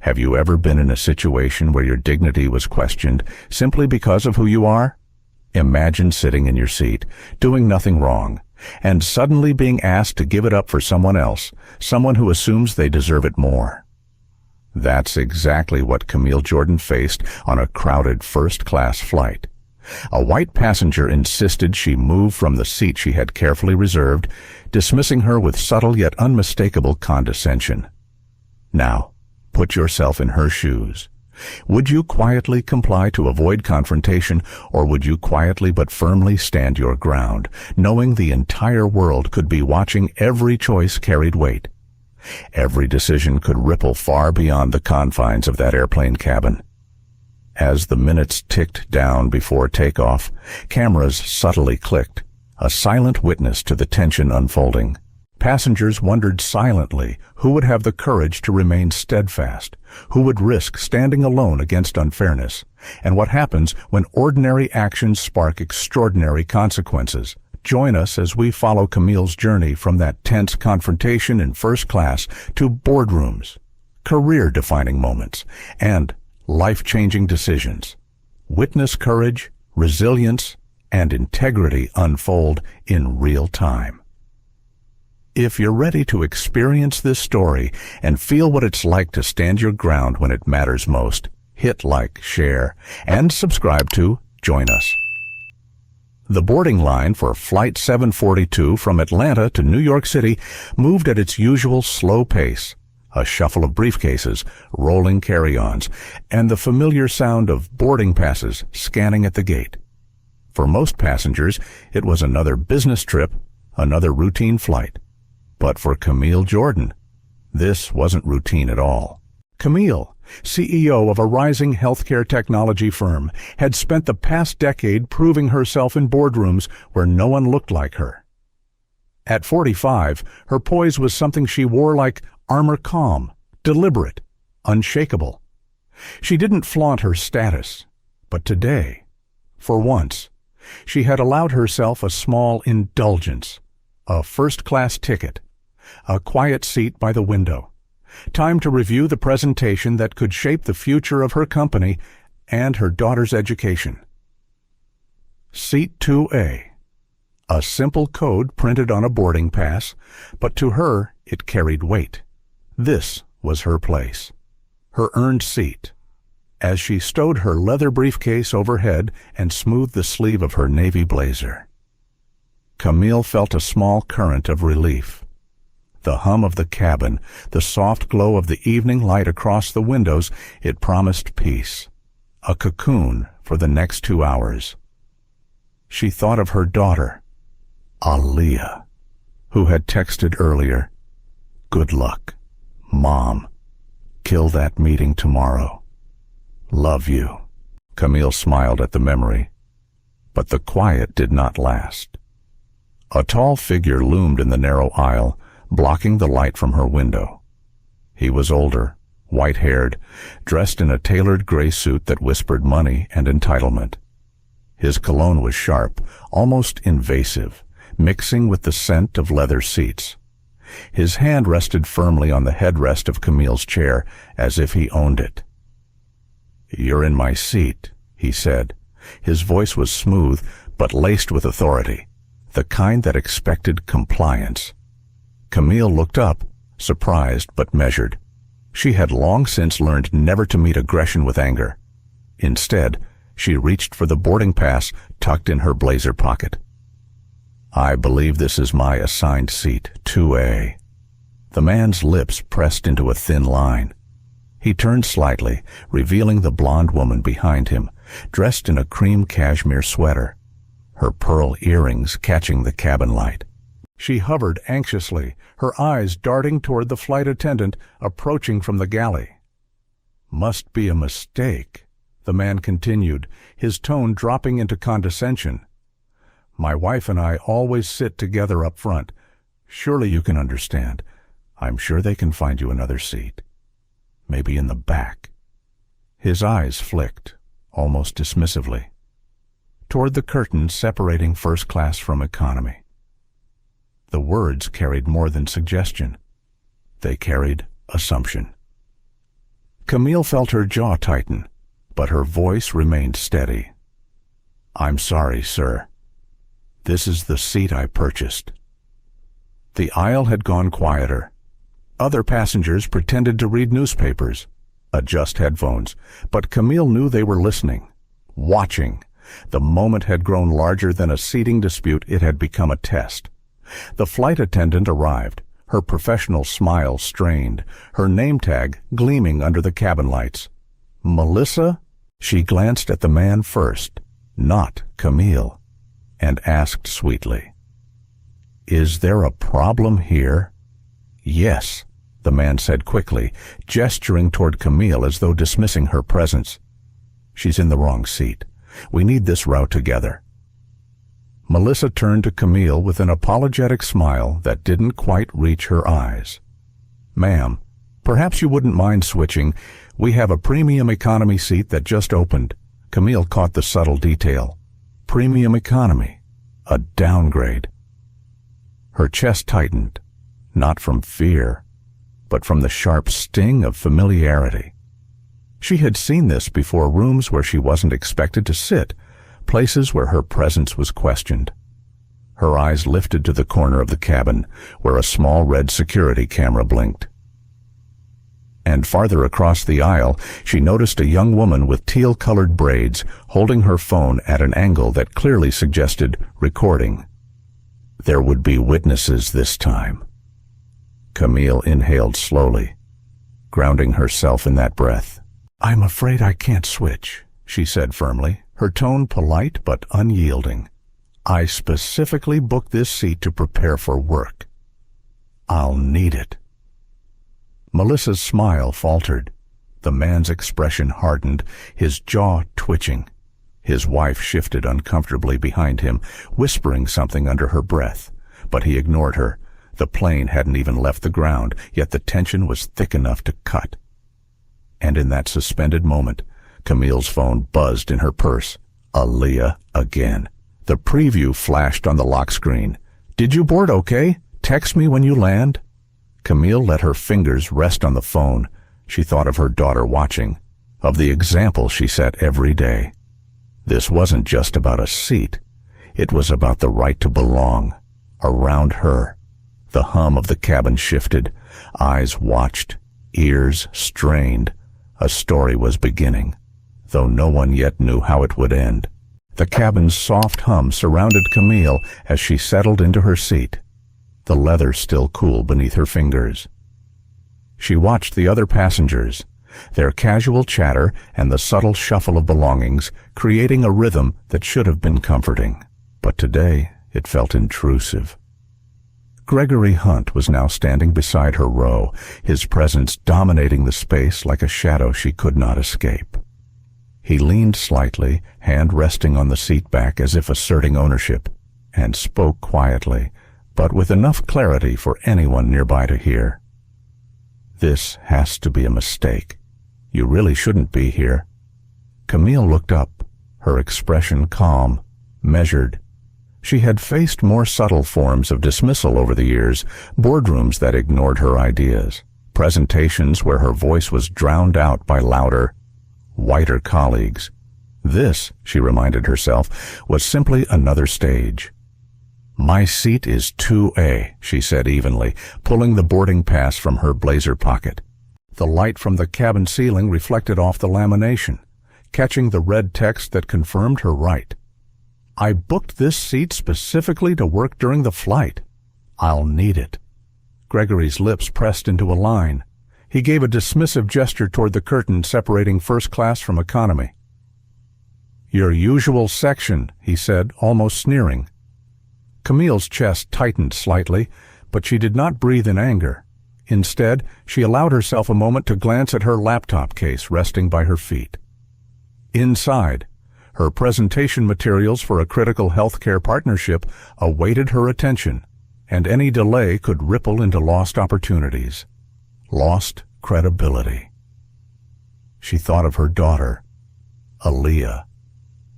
Have you ever been in a situation where your dignity was questioned simply because of who you are? Imagine sitting in your seat, doing nothing wrong, and suddenly being asked to give it up for someone else, someone who assumes they deserve it more. That's exactly what Camille Jordan faced on a crowded first-class flight. A white passenger insisted she move from the seat she had carefully reserved, dismissing her with subtle yet unmistakable condescension. Now, put yourself in her shoes. Would you quietly comply to avoid confrontation, or would you quietly but firmly stand your ground, knowing the entire world could be watching? Every choice carried weight. Every decision could ripple far beyond the confines of that airplane cabin. As the minutes ticked down before takeoff, cameras subtly clicked, a silent witness to the tension unfolding. Passengers wondered silently who would have the courage to remain steadfast, who would risk standing alone against unfairness, and what happens when ordinary actions spark extraordinary consequences. Join us as we follow Camille's journey from that tense confrontation in first class to boardrooms, career-defining moments, and life-changing decisions. Witness courage, resilience, and integrity unfold in real time. If you're ready to experience this story and feel what it's like to stand your ground when it matters most, hit like, share, and subscribe to Join Us. The boarding line for Flight 742 from Atlanta to New York City moved at its usual slow pace, a shuffle of briefcases, rolling carry-ons, and the familiar sound of boarding passes scanning at the gate. For most passengers, it was another business trip, another routine flight. But for Camille Jordan, this wasn't routine at all. Camille, CEO of a rising healthcare technology firm, had spent the past decade proving herself in boardrooms where no one looked like her. At 45, her poise was something she wore like armor, calm, deliberate, unshakable. She didn't flaunt her status, but today, for once, she had allowed herself a small indulgence, a first-class ticket, a quiet seat by the window, time to review the presentation that could shape the future of her company and her daughter's education. Seat 2A, a simple code printed on a boarding pass, but to her it carried weight. This was her place, her earned seat. As she stowed her leather briefcase overhead and smoothed the sleeve of her navy blazer, Camille felt a small current of relief. The hum of the cabin, the soft glow of the evening light across the windows, it promised peace, a cocoon for the next 2 hours. She thought of her daughter, Aaliyah, who had texted earlier, "Good luck, Mom. Kill that meeting tomorrow. Love you." Camille smiled at the memory, but the quiet did not last. A tall figure loomed in the narrow aisle, blocking the light from her window. He was older, white-haired, dressed in a tailored gray suit that whispered money and entitlement. His cologne was sharp, almost invasive, mixing with the scent of leather seats. His hand rested firmly on the headrest of Camille's chair, as if he owned it. "You're in my seat," he said. His voice was smooth, but laced with authority, the kind that expected compliance. Camille looked up, surprised but measured. She had long since learned never to meet aggression with anger. Instead, she reached for the boarding pass tucked in her blazer pocket. "I believe this is my assigned seat, 2A. The man's lips pressed into a thin line. He turned slightly, revealing the blonde woman behind him, dressed in a cream cashmere sweater, her pearl earrings catching the cabin light. She hovered anxiously, her eyes darting toward the flight attendant approaching from the galley. "Must be a mistake," the man continued, his tone dropping into condescension. "My wife and I always sit together up front. Surely you can understand. I'm sure they can find you another seat. Maybe in the back." His eyes flicked, almost dismissively, toward the curtain separating first class from economy. The words carried more than suggestion. They carried assumption. Camille felt her jaw tighten, but her voice remained steady. "I'm sorry, sir. This is the seat I purchased." The aisle had gone quieter. Other passengers pretended to read newspapers, adjust headphones, but Camille knew they were listening, watching. The moment had grown larger than a seating dispute. It had become a test. The flight attendant arrived, her professional smile strained, her name tag gleaming under the cabin lights. "Melissa?" She glanced at the man first, not Camille, and asked sweetly, "Is there a problem here?" "Yes," the man said quickly, gesturing toward Camille as though dismissing her presence. "She's in the wrong seat. We need this route together." Melissa turned to Camille with an apologetic smile that didn't quite reach her eyes. "Ma'am, perhaps you wouldn't mind switching. We have a premium economy seat that just opened." Camille caught the subtle detail. Premium economy. A downgrade. Her chest tightened, not from fear, but from the sharp sting of familiarity. She had seen this before: rooms where she wasn't expected to sit, places where her presence was questioned. Her eyes lifted to the corner of the cabin, where a small red security camera blinked. And farther across the aisle, she noticed a young woman with teal-colored braids holding her phone at an angle that clearly suggested recording. There would be witnesses this time. Camille inhaled slowly, grounding herself in that breath. "I'm afraid I can't switch," she said firmly, her tone polite but unyielding. "I specifically booked this seat to prepare for work. I'll need it." Melissa's smile faltered. The man's expression hardened, his jaw twitching. His wife shifted uncomfortably behind him, whispering something under her breath, but he ignored her. The plane hadn't even left the ground, yet the tension was thick enough to cut. And in that suspended moment, Camille's phone buzzed in her purse. Aaliyah again. The preview flashed on the lock screen. "Did you board okay? Text me when you land." Camille let her fingers rest on the phone. She thought of her daughter watching, of the example she set every day. This wasn't just about a seat. It was about the right to belong. Around her, the hum of the cabin shifted. Eyes watched, ears strained. A story was beginning, though no one yet knew how it would end. The cabin's soft hum surrounded Camille as she settled into her seat, the leather still cool beneath her fingers. She watched the other passengers, their casual chatter and the subtle shuffle of belongings, creating a rhythm that should have been comforting. But today it felt intrusive. Gregory Hunt was now standing beside her row, his presence dominating the space like a shadow she could not escape. He leaned slightly, hand resting on the seat back as if asserting ownership, and spoke quietly, but with enough clarity for anyone nearby to hear. "This has to be a mistake. You really shouldn't be here." Camille looked up, her expression calm, measured. She had faced more subtle forms of dismissal over the years, boardrooms that ignored her ideas, presentations where her voice was drowned out by louder, whiter colleagues. This, she reminded herself, was simply another stage. "My seat is 2A, she said evenly, pulling the boarding pass from her blazer pocket. The light from the cabin ceiling reflected off the lamination, catching the red text that confirmed her right. "I booked this seat specifically to work during the flight. I'll need it." Gregory's lips pressed into a line. He gave a dismissive gesture toward the curtain separating first class from economy. "Your usual section," he said, almost sneering. Camille's chest tightened slightly, but she did not breathe in anger. Instead, she allowed herself a moment to glance at her laptop case resting by her feet. Inside, her presentation materials for a critical healthcare partnership awaited her attention, and any delay could ripple into lost opportunities, lost credibility. She thought of her daughter, Aaliyah,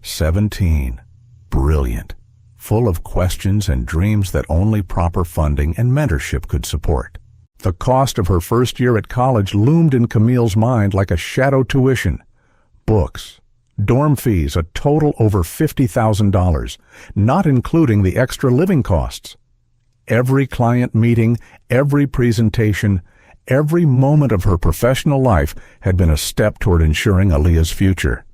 17, brilliant, full of questions and dreams that only proper funding and mentorship could support. The cost of her first year at college loomed in Camille's mind like a shadow tuition. Books, dorm fees, a total over $50,000, not including the extra living costs. Every client meeting, every presentation, every moment of her professional life had been a step toward ensuring Aaliyah's future.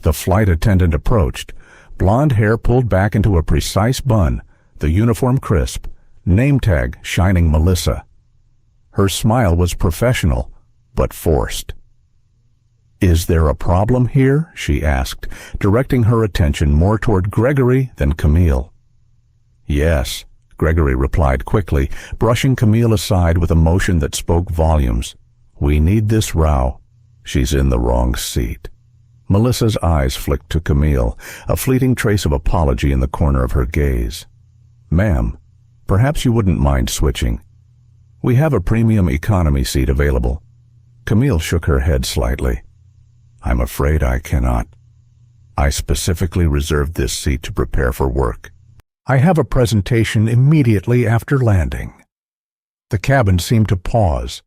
The flight attendant approached, blonde hair pulled back into a precise bun, the uniform crisp, name tag shining Melissa. Her smile was professional, but forced. "Is there a problem here?" she asked, directing her attention more toward Gregory than Camille. "Yes," Gregory replied quickly, brushing Camille aside with a motion that spoke volumes. "We need this row. She's in the wrong seat." Melissa's eyes flicked to Camille, a fleeting trace of apology in the corner of her gaze. "Ma'am, perhaps you wouldn't mind switching. We have a premium economy seat available." Camille shook her head slightly. "I'm afraid I cannot. I specifically reserved this seat to prepare for work. I have a presentation immediately after landing." The cabin seemed to pause.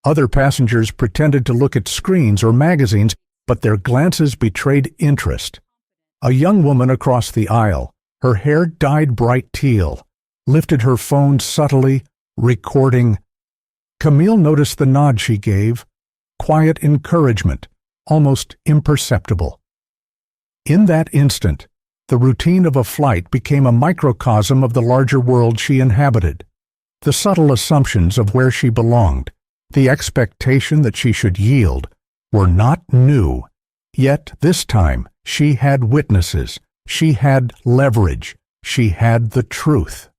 Other passengers pretended to look at screens or magazines, but their glances betrayed interest. A young woman across the aisle, her hair dyed bright teal, lifted her phone subtly, recording. Camille noticed the nod she gave, quiet encouragement, almost imperceptible. In that instant, the routine of a flight became a microcosm of the larger world she inhabited. The subtle assumptions of where she belonged, the expectation that she should yield, were not new. Yet this time she had witnesses, she had leverage, she had the truth.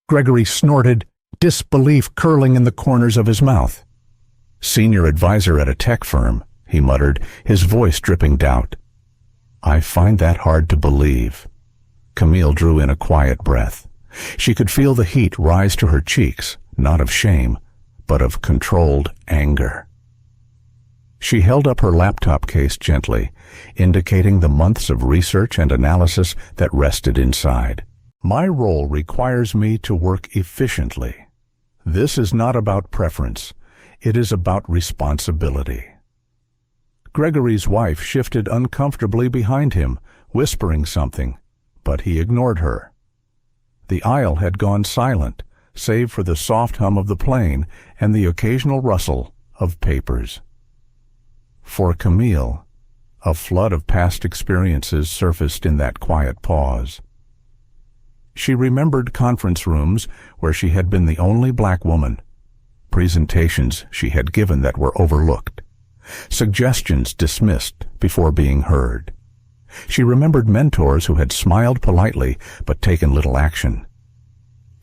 Gregory snorted, disbelief curling in the corners of his mouth. "Senior advisor at a tech firm," he muttered, his voice dripping doubt. "I find that hard to believe." Camille drew in a quiet breath. She could feel the heat rise to her cheeks, not of shame, but of controlled anger. She held up her laptop case gently, indicating the months of research and analysis that rested inside. "My role requires me to work efficiently. This is not about preference. It is about responsibility." Gregory's wife shifted uncomfortably behind him, whispering something, but he ignored her. The aisle had gone silent, save for the soft hum of the plane and the occasional rustle of papers. For Camille, a flood of past experiences surfaced in that quiet pause. She remembered conference rooms where she had been the only black woman, presentations she had given that were overlooked, suggestions dismissed before being heard. She remembered mentors who had smiled politely but taken little action.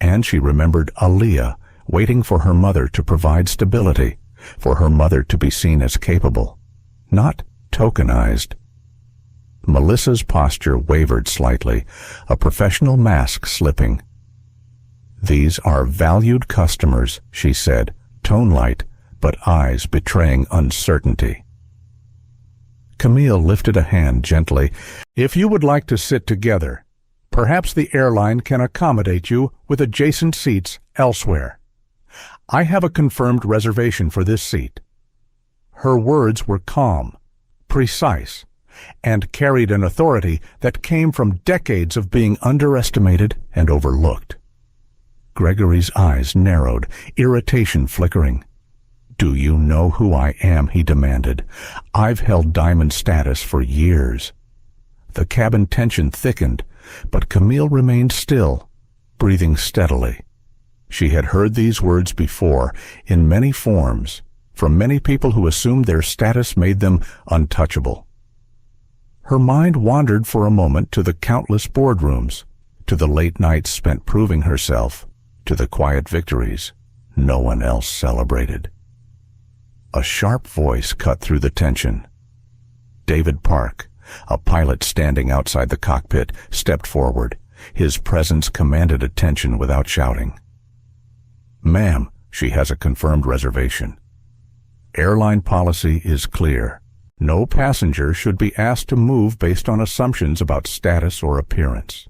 And she remembered Aaliyah waiting for her mother to provide stability, for her mother to be seen as capable, not tokenized. Melissa's posture wavered slightly, a professional mask slipping. "These are valued customers," she said, tone light, but eyes betraying uncertainty. Camille lifted a hand gently. "If you would like to sit together, perhaps the airline can accommodate you with adjacent seats elsewhere. I have a confirmed reservation for this seat." Her words were calm, precise, and carried an authority that came from decades of being underestimated and overlooked. Gregory's eyes narrowed, irritation flickering. "Do you know who I am?" he demanded. "I've held diamond status for years." The cabin tension thickened, but Camille remained still, breathing steadily. She had heard these words before, in many forms, from many people who assumed their status made them untouchable. Her mind wandered for a moment to the countless boardrooms, to the late nights spent proving herself, to the quiet victories no one else celebrated. A sharp voice cut through the tension. David Park, a pilot standing outside the cockpit, stepped forward. His presence commanded attention without shouting. "Ma'am, she has a confirmed reservation. Airline policy is clear. No passenger should be asked to move based on assumptions about status or appearance."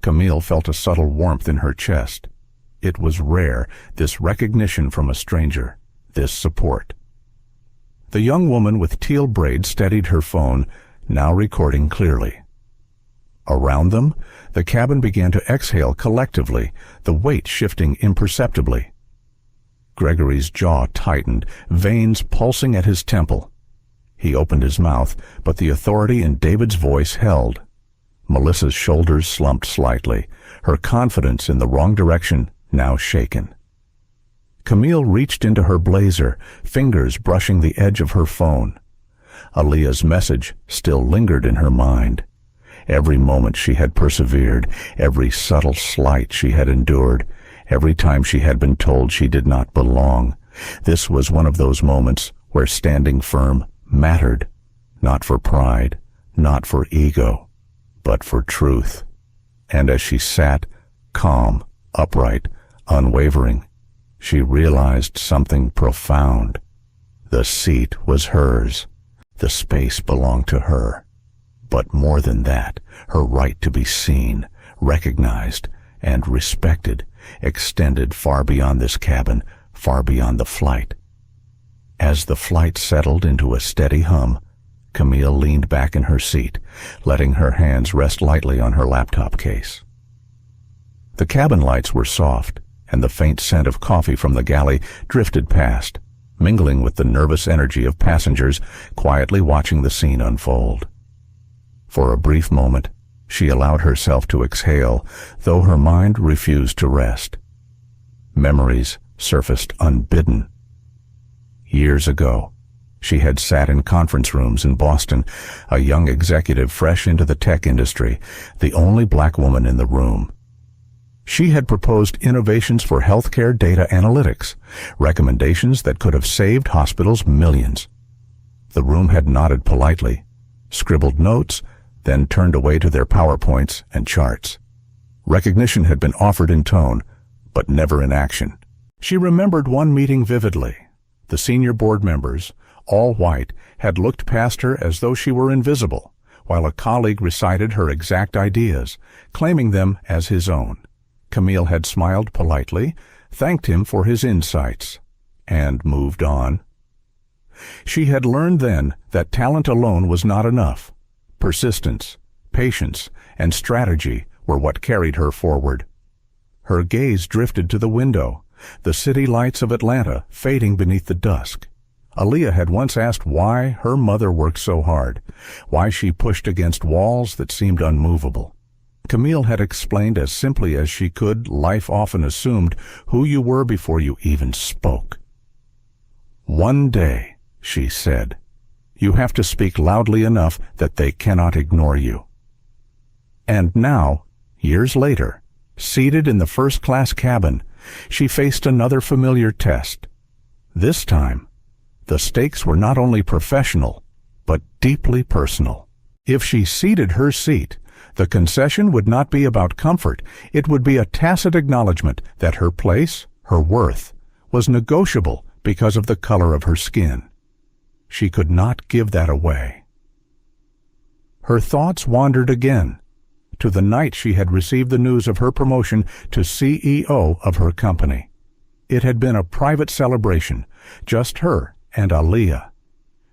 Camille felt a subtle warmth in her chest. It was rare, this recognition from a stranger, this support. The young woman with teal braids steadied her phone, now recording clearly. Around them, the cabin began to exhale collectively, the weight shifting imperceptibly. Gregory's jaw tightened, veins pulsing at his temple. He opened his mouth, but the authority in David's voice held. Melissa's shoulders slumped slightly, her confidence in the wrong direction now shaken. Camille reached into her blazer, fingers brushing the edge of her phone. Aaliyah's message still lingered in her mind. Every moment she had persevered, every subtle slight she had endured, every time she had been told she did not belong. This was one of those moments where standing firm mattered, not for pride, not for ego, but for truth. And as she sat, calm, upright, unwavering, she realized something profound. The seat was hers. The space belonged to her. But more than that, her right to be seen, recognized, and respected extended far beyond this cabin, far beyond the flight. As the flight settled into a steady hum, Camille leaned back in her seat, letting her hands rest lightly on her laptop case. The cabin lights were soft, and the faint scent of coffee from the galley drifted past, mingling with the nervous energy of passengers quietly watching the scene unfold. For a brief moment, she allowed herself to exhale, though her mind refused to rest. Memories surfaced unbidden. Years ago, she had sat in conference rooms in Boston, a young executive fresh into the tech industry, the only black woman in the room. She had proposed innovations for healthcare data analytics, recommendations that could have saved hospitals millions. The room had nodded politely, scribbled notes, then turned away to their PowerPoints and charts. Recognition had been offered in tone, but never in action. She remembered one meeting vividly. The senior board members, all white, had looked past her as though she were invisible, while a colleague recited her exact ideas, claiming them as his own. Camille had smiled politely, thanked him for his insights, and moved on. She had learned then that talent alone was not enough. Persistence, patience, and strategy were what carried her forward. Her gaze drifted to the window, the city lights of Atlanta fading beneath the dusk. Aaliyah had once asked why her mother worked so hard, why she pushed against walls that seemed unmovable. Camille had explained as simply as she could, life often assumed who you were before you even spoke. One day, she said, you have to speak loudly enough that they cannot ignore you. And now, years later, seated in the first-class cabin, she faced another familiar test. This time, the stakes were not only professional, but deeply personal. If she ceded her seat, the concession would not be about comfort. It would be a tacit acknowledgement that her place, her worth, was negotiable because of the color of her skin. She could not give that away. Her thoughts wandered again, to the night she had received the news of her promotion to CEO of her company. It had been a private celebration, just her and Aaliyah.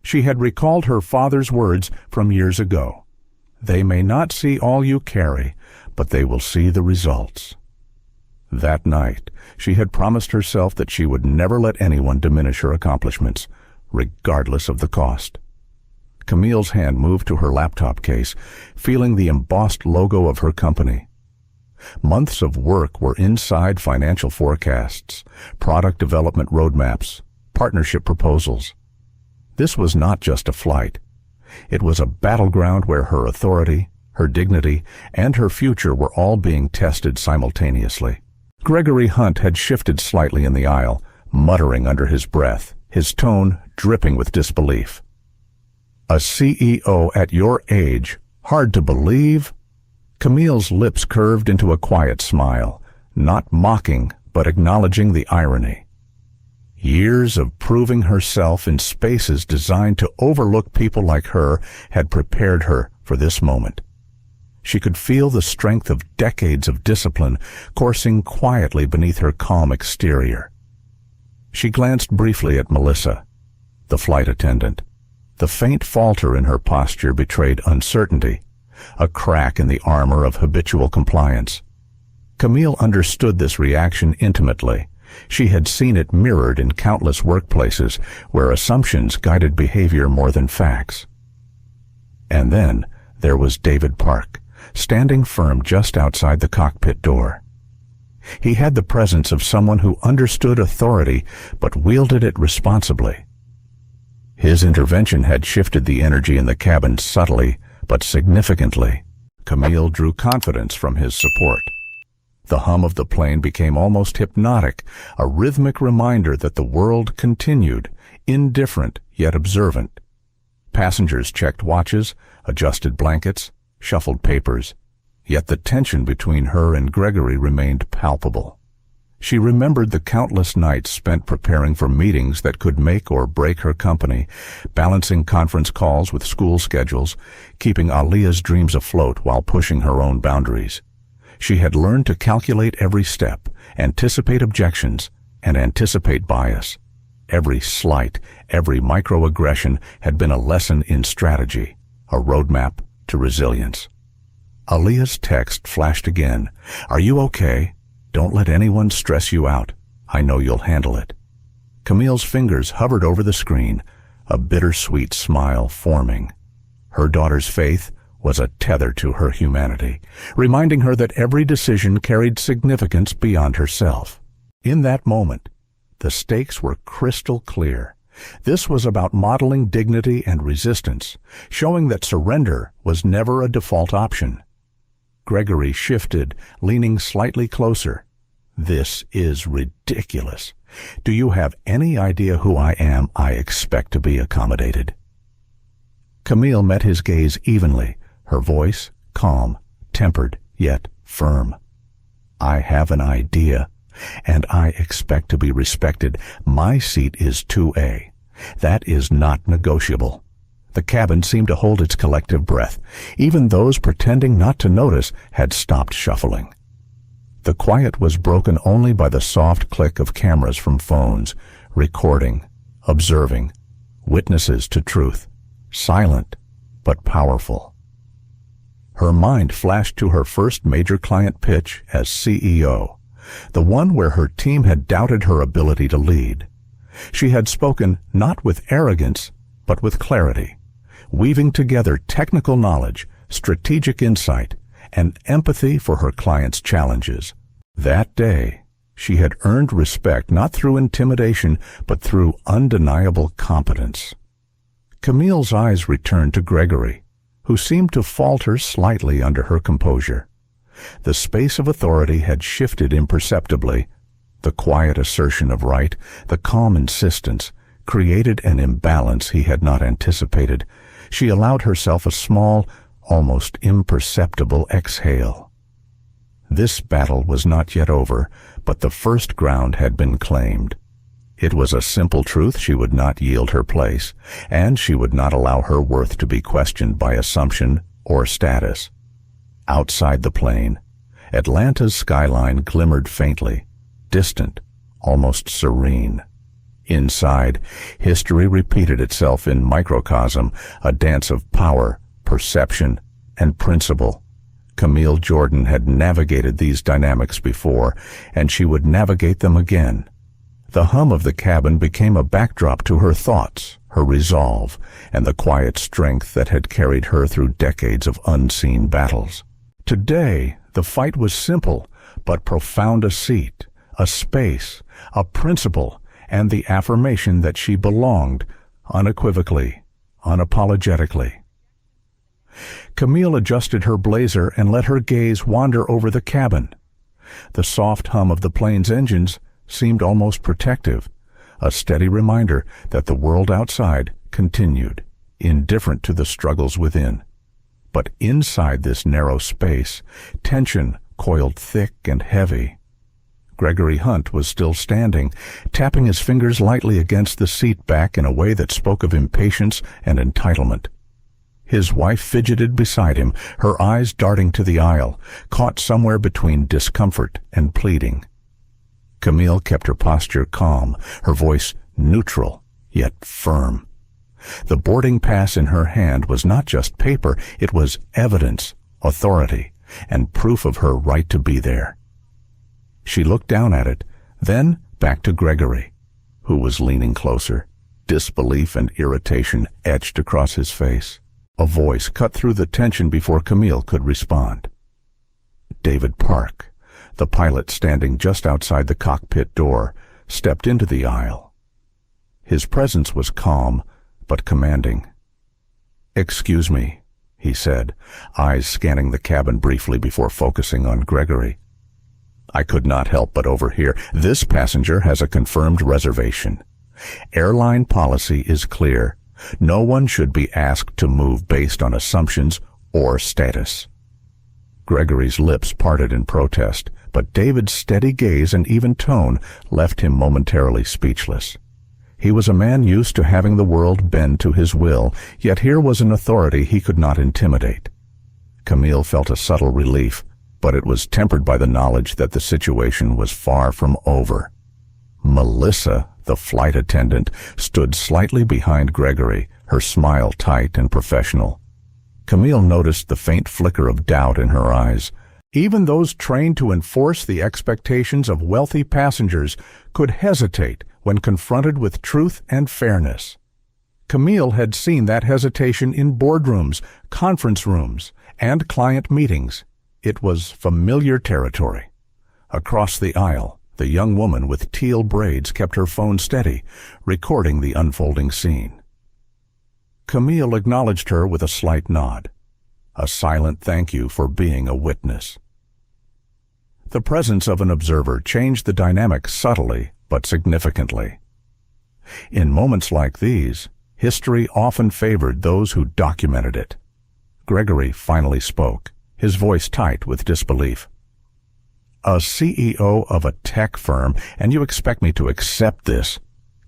She had recalled her father's words from years ago. They may not see all you carry, but they will see the results. That night, she had promised herself that she would never let anyone diminish her accomplishments, regardless of the cost. Camille's hand moved to her laptop case, feeling the embossed logo of her company. Months of work were inside financial forecasts, product development roadmaps, partnership proposals. This was not just a flight. It was a battleground where her authority, her dignity, and her future were all being tested simultaneously. Gregory Hunt had shifted slightly in the aisle, muttering under his breath, his tone dripping with disbelief. A CEO at your age, hard to believe? Camille's lips curved into a quiet smile, not mocking, but acknowledging the irony. Years of proving herself in spaces designed to overlook people like her had prepared her for this moment. She could feel the strength of decades of discipline coursing quietly beneath her calm exterior. She glanced briefly at Melissa, the flight attendant. The faint falter in her posture betrayed uncertainty, a crack in the armor of habitual compliance. Camille understood this reaction intimately. She had seen it mirrored in countless workplaces where assumptions guided behavior more than facts. And then there was David Park, standing firm just outside the cockpit door. He had the presence of someone who understood authority but wielded it responsibly. His intervention had shifted the energy in the cabin subtly but significantly. Camille drew confidence from his support. The hum of the plane became almost hypnotic, a rhythmic reminder that the world continued, indifferent yet observant. Passengers checked watches, adjusted blankets, shuffled papers, yet the tension between her and Gregory remained palpable. She remembered the countless nights spent preparing for meetings that could make or break her company, balancing conference calls with school schedules, keeping Aaliyah's dreams afloat while pushing her own boundaries. She had learned to calculate every step, anticipate objections, and anticipate bias. Every slight, every microaggression had been a lesson in strategy, a roadmap to resilience. Aaliyah's text flashed again. "Are you okay? Don't let anyone stress you out. I know you'll handle it." Camille's fingers hovered over the screen, a bittersweet smile forming. Her daughter's faith was a tether to her humanity, reminding her that every decision carried significance beyond herself. In that moment, the stakes were crystal clear. This was about modeling dignity and resistance, showing that surrender was never a default option. Gregory shifted, leaning slightly closer. "This is ridiculous. Do you have any idea who I am? I expect to be accommodated." Camille met his gaze evenly, her voice calm, tempered, yet firm. "I have an idea, and I expect to be respected. My seat is 2A. That is not negotiable." The cabin seemed to hold its collective breath. Even those pretending not to notice had stopped shuffling. The quiet was broken only by the soft click of cameras from phones, recording, observing, witnesses to truth, silent but powerful. Her mind flashed to her first major client pitch as CEO, the one where her team had doubted her ability to lead. She had spoken not with arrogance, but with clarity, weaving together technical knowledge, strategic insight, and empathy for her clients' challenges. That day, she had earned respect not through intimidation, but through undeniable competence. Camille's eyes returned to Gregory, who seemed to falter slightly under her composure. The space of authority had shifted imperceptibly. The quiet assertion of right, the calm insistence, created an imbalance he had not anticipated. She allowed herself a small, almost imperceptible exhale. This battle was not yet over, but the first ground had been claimed. It was a simple truth: she would not yield her place, and she would not allow her worth to be questioned by assumption or status. Outside the plane, Atlanta's skyline glimmered faintly, distant, almost serene. Inside, history repeated itself in microcosm, a dance of power, perception, and principle. Camille Jordan had navigated these dynamics before, and she would navigate them again. The hum of the cabin became a backdrop to her thoughts, her resolve, and the quiet strength that had carried her through decades of unseen battles. Today, the fight was simple, but profound: a seat, a space, a principle, and the affirmation that she belonged, unequivocally, unapologetically. Camille adjusted her blazer and let her gaze wander over the cabin. The soft hum of the plane's engines seemed almost protective, a steady reminder that the world outside continued, indifferent to the struggles within. But inside this narrow space, tension coiled thick and heavy. Gregory Hunt was still standing, tapping his fingers lightly against the seat back in a way that spoke of impatience and entitlement. His wife fidgeted beside him, her eyes darting to the aisle, caught somewhere between discomfort and pleading. Camille kept her posture calm, her voice neutral, yet firm. The boarding pass in her hand was not just paper, it was evidence, authority, and proof of her right to be there. She looked down at it, then back to Gregory, who was leaning closer. Disbelief and irritation etched across his face. A voice cut through the tension before Camille could respond. David Park, the pilot standing just outside the cockpit door, stepped into the aisle. His presence was calm, but commanding. "Excuse me," he said, eyes scanning the cabin briefly before focusing on Gregory. "I could not help but overhear. This passenger has a confirmed reservation. Airline policy is clear. No one should be asked to move based on assumptions or status." Gregory's lips parted in protest, but David's steady gaze and even tone left him momentarily speechless. He was a man used to having the world bend to his will, yet here was an authority he could not intimidate. Camille felt a subtle relief, but it was tempered by the knowledge that the situation was far from over. Melissa, the flight attendant, stood slightly behind Gregory, her smile tight and professional. Camille noticed the faint flicker of doubt in her eyes. Even those trained to enforce the expectations of wealthy passengers could hesitate when confronted with truth and fairness. Camille had seen that hesitation in boardrooms, conference rooms, and client meetings. It was familiar territory. Across the aisle, the young woman with teal braids kept her phone steady, recording the unfolding scene. Camille acknowledged her with a slight nod, a silent thank you for being a witness. The presence of an observer changed the dynamic subtly but significantly. In moments like these, history often favored those who documented it. Gregory finally spoke, his voice tight with disbelief. "A CEO of a tech firm, and you expect me to accept this?"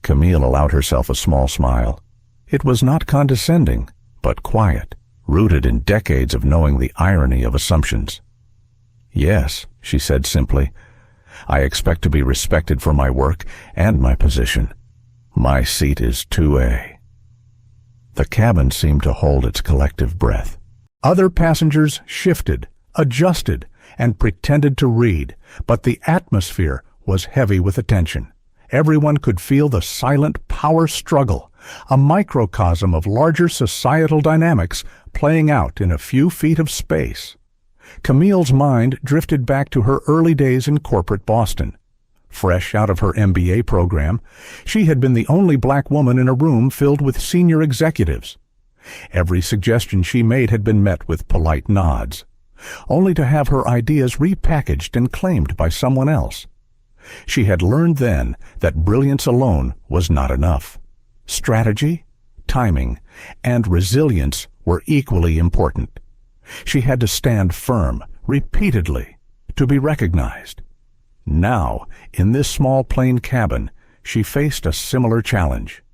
Camille allowed herself a small smile. It was not condescending, but quiet, rooted in decades of knowing the irony of assumptions. "Yes," she said simply. "I expect to be respected for my work and my position. My seat is 2A." The cabin seemed to hold its collective breath. Other passengers shifted, adjusted, and pretended to read, but the atmosphere was heavy with attention. Everyone could feel the silent power struggle, a microcosm of larger societal dynamics playing out in a few feet of space. Camille's mind drifted back to her early days in corporate Boston. Fresh out of her MBA program, she had been the only black woman in a room filled with senior executives. Every suggestion she made had been met with polite nods, only to have her ideas repackaged and claimed by someone else. She had learned then that brilliance alone was not enough. Strategy, timing, and resilience were equally important. She had to stand firm, repeatedly, to be recognized. Now, in this small plain cabin, she faced a similar challenge.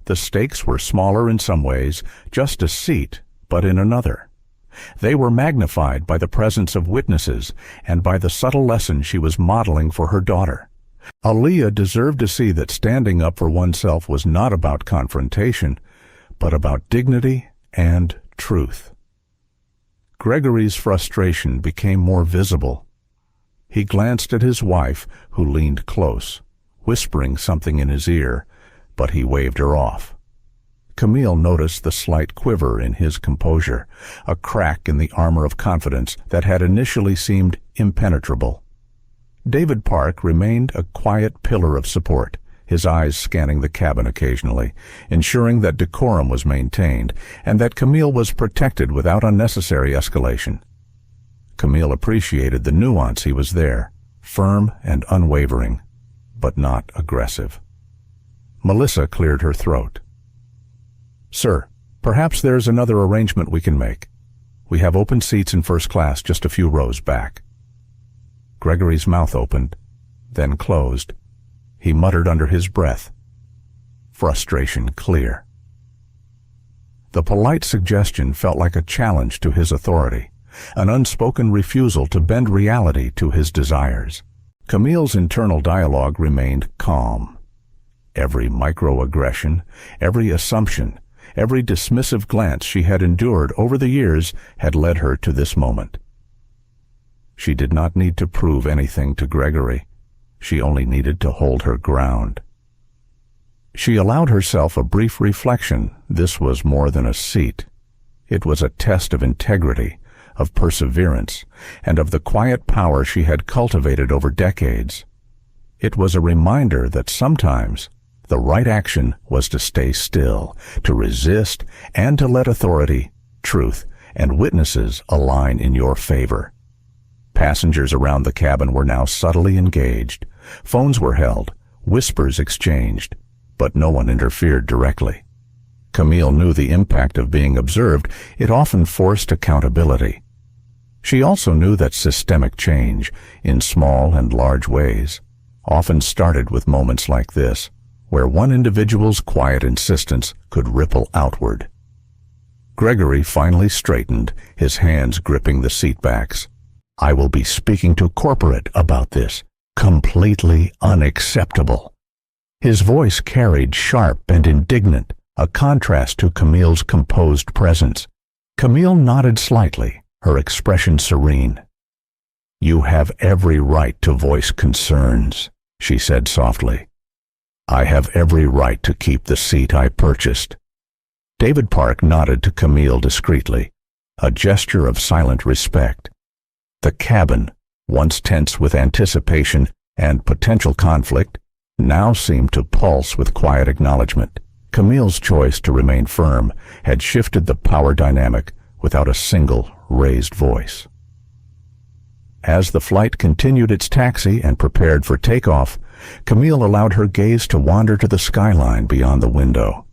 The stakes were smaller in some ways, just a seat, but in another. They were magnified by the presence of witnesses and by the subtle lesson she was modeling for her daughter. Aaliyah deserved to see that standing up for oneself was not about confrontation, but about dignity and truth. Gregory's frustration became more visible. He glanced at his wife, who leaned close, whispering something in his ear, but he waved her off. Camille noticed the slight quiver in his composure, a crack in the armor of confidence that had initially seemed impenetrable. David Park remained a quiet pillar of support, his eyes scanning the cabin occasionally, ensuring that decorum was maintained and that Camille was protected without unnecessary escalation. Camille appreciated the nuance he was there, firm and unwavering, but not aggressive. Melissa cleared her throat. "Sir, perhaps there's another arrangement we can make. We have open seats in first class just a few rows back." Gregory's mouth opened, then closed. He muttered under his breath, frustration clear. The polite suggestion felt like a challenge to his authority, an unspoken refusal to bend reality to his desires. Camille's internal dialogue remained calm. Every microaggression, every assumption, every dismissive glance she had endured over the years had led her to this moment. She did not need to prove anything to Gregory. She only needed to hold her ground. She allowed herself a brief reflection. This was more than a seat. It was a test of integrity, of perseverance, and of the quiet power she had cultivated over decades. It was a reminder that sometimes the right action was to stay still, to resist, and to let authority, truth, and witnesses align in your favor. Passengers around the cabin were now subtly engaged. Phones were held, whispers exchanged, but no one interfered directly. Camille knew the impact of being observed. It often forced accountability. She also knew that systemic change, in small and large ways, often started with moments like this, where one individual's quiet insistence could ripple outward. Gregory finally straightened, his hands gripping the seat backs. "I will be speaking to corporate about this. Completely unacceptable." His voice carried sharp and indignant, a contrast to Camille's composed presence. Camille nodded slightly, her expression serene. "You have every right to voice concerns," she said softly. "I have every right to keep the seat I purchased." David Park nodded to Camille discreetly, a gesture of silent respect. The cabin, once tense with anticipation and potential conflict, now seemed to pulse with quiet acknowledgement. Camille's choice to remain firm had shifted the power dynamic without a single raised voice. As the flight continued its taxi and prepared for takeoff, Camille allowed her gaze to wander to the skyline beyond the window.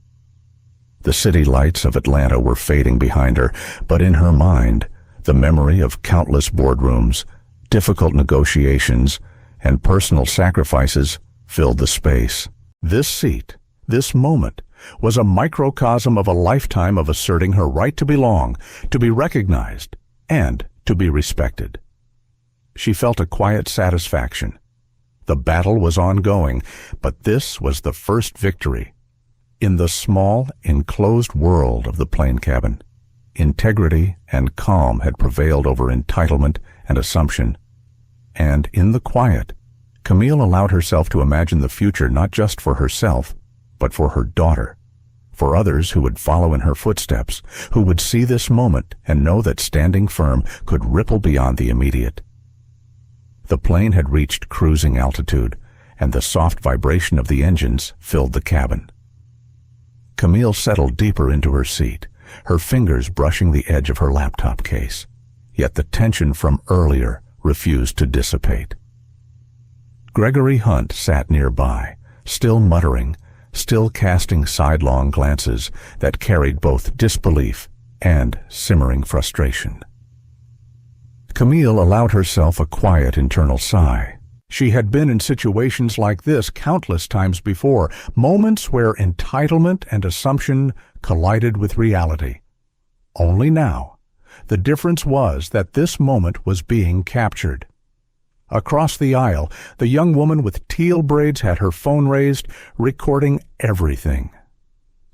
The city lights of Atlanta were fading behind her, but in her mind, the memory of countless boardrooms, difficult negotiations, and personal sacrifices filled the space. This seat, this moment, was a microcosm of a lifetime of asserting her right to belong, to be recognized, and to be respected. She felt a quiet satisfaction. The battle was ongoing, but this was the first victory. In the small, enclosed world of the plane cabin, integrity and calm had prevailed over entitlement and assumption. And in the quiet, Camille allowed herself to imagine the future not just for herself, but for her daughter, for others who would follow in her footsteps, who would see this moment and know that standing firm could ripple beyond the immediate. The plane had reached cruising altitude, and the soft vibration of the engines filled the cabin. Camille settled deeper into her seat, her fingers brushing the edge of her laptop case. Yet the tension from earlier refused to dissipate. Gregory Hunt sat nearby, still muttering, still casting sidelong glances that carried both disbelief and simmering frustration. Camille allowed herself a quiet internal sigh. She had been in situations like this countless times before, moments where entitlement and assumption collided with reality. Only now, the difference was that this moment was being captured. Across the aisle, the young woman with teal braids had her phone raised, recording everything.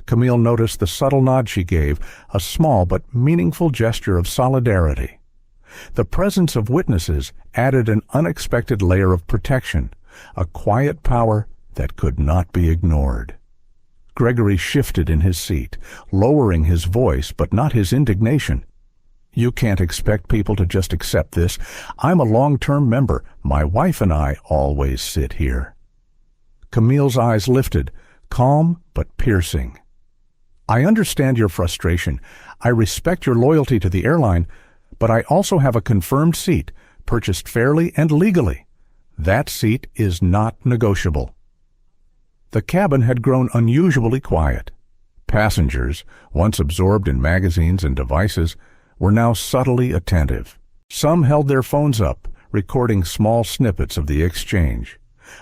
Camille noticed the subtle nod she gave, a small but meaningful gesture of solidarity. The presence of witnesses added an unexpected layer of protection, a quiet power that could not be ignored. Gregory shifted in his seat, lowering his voice but not his indignation. "You can't expect people to just accept this. I'm a long-term member. My wife and I always sit here." Camille's eyes lifted, calm but piercing. "I understand your frustration. I respect your loyalty to the airline, but I also have a confirmed seat, purchased fairly and legally. That seat is not negotiable." The cabin had grown unusually quiet. Passengers, once absorbed in magazines and devices, were now subtly attentive. Some held their phones up, recording small snippets of the exchange.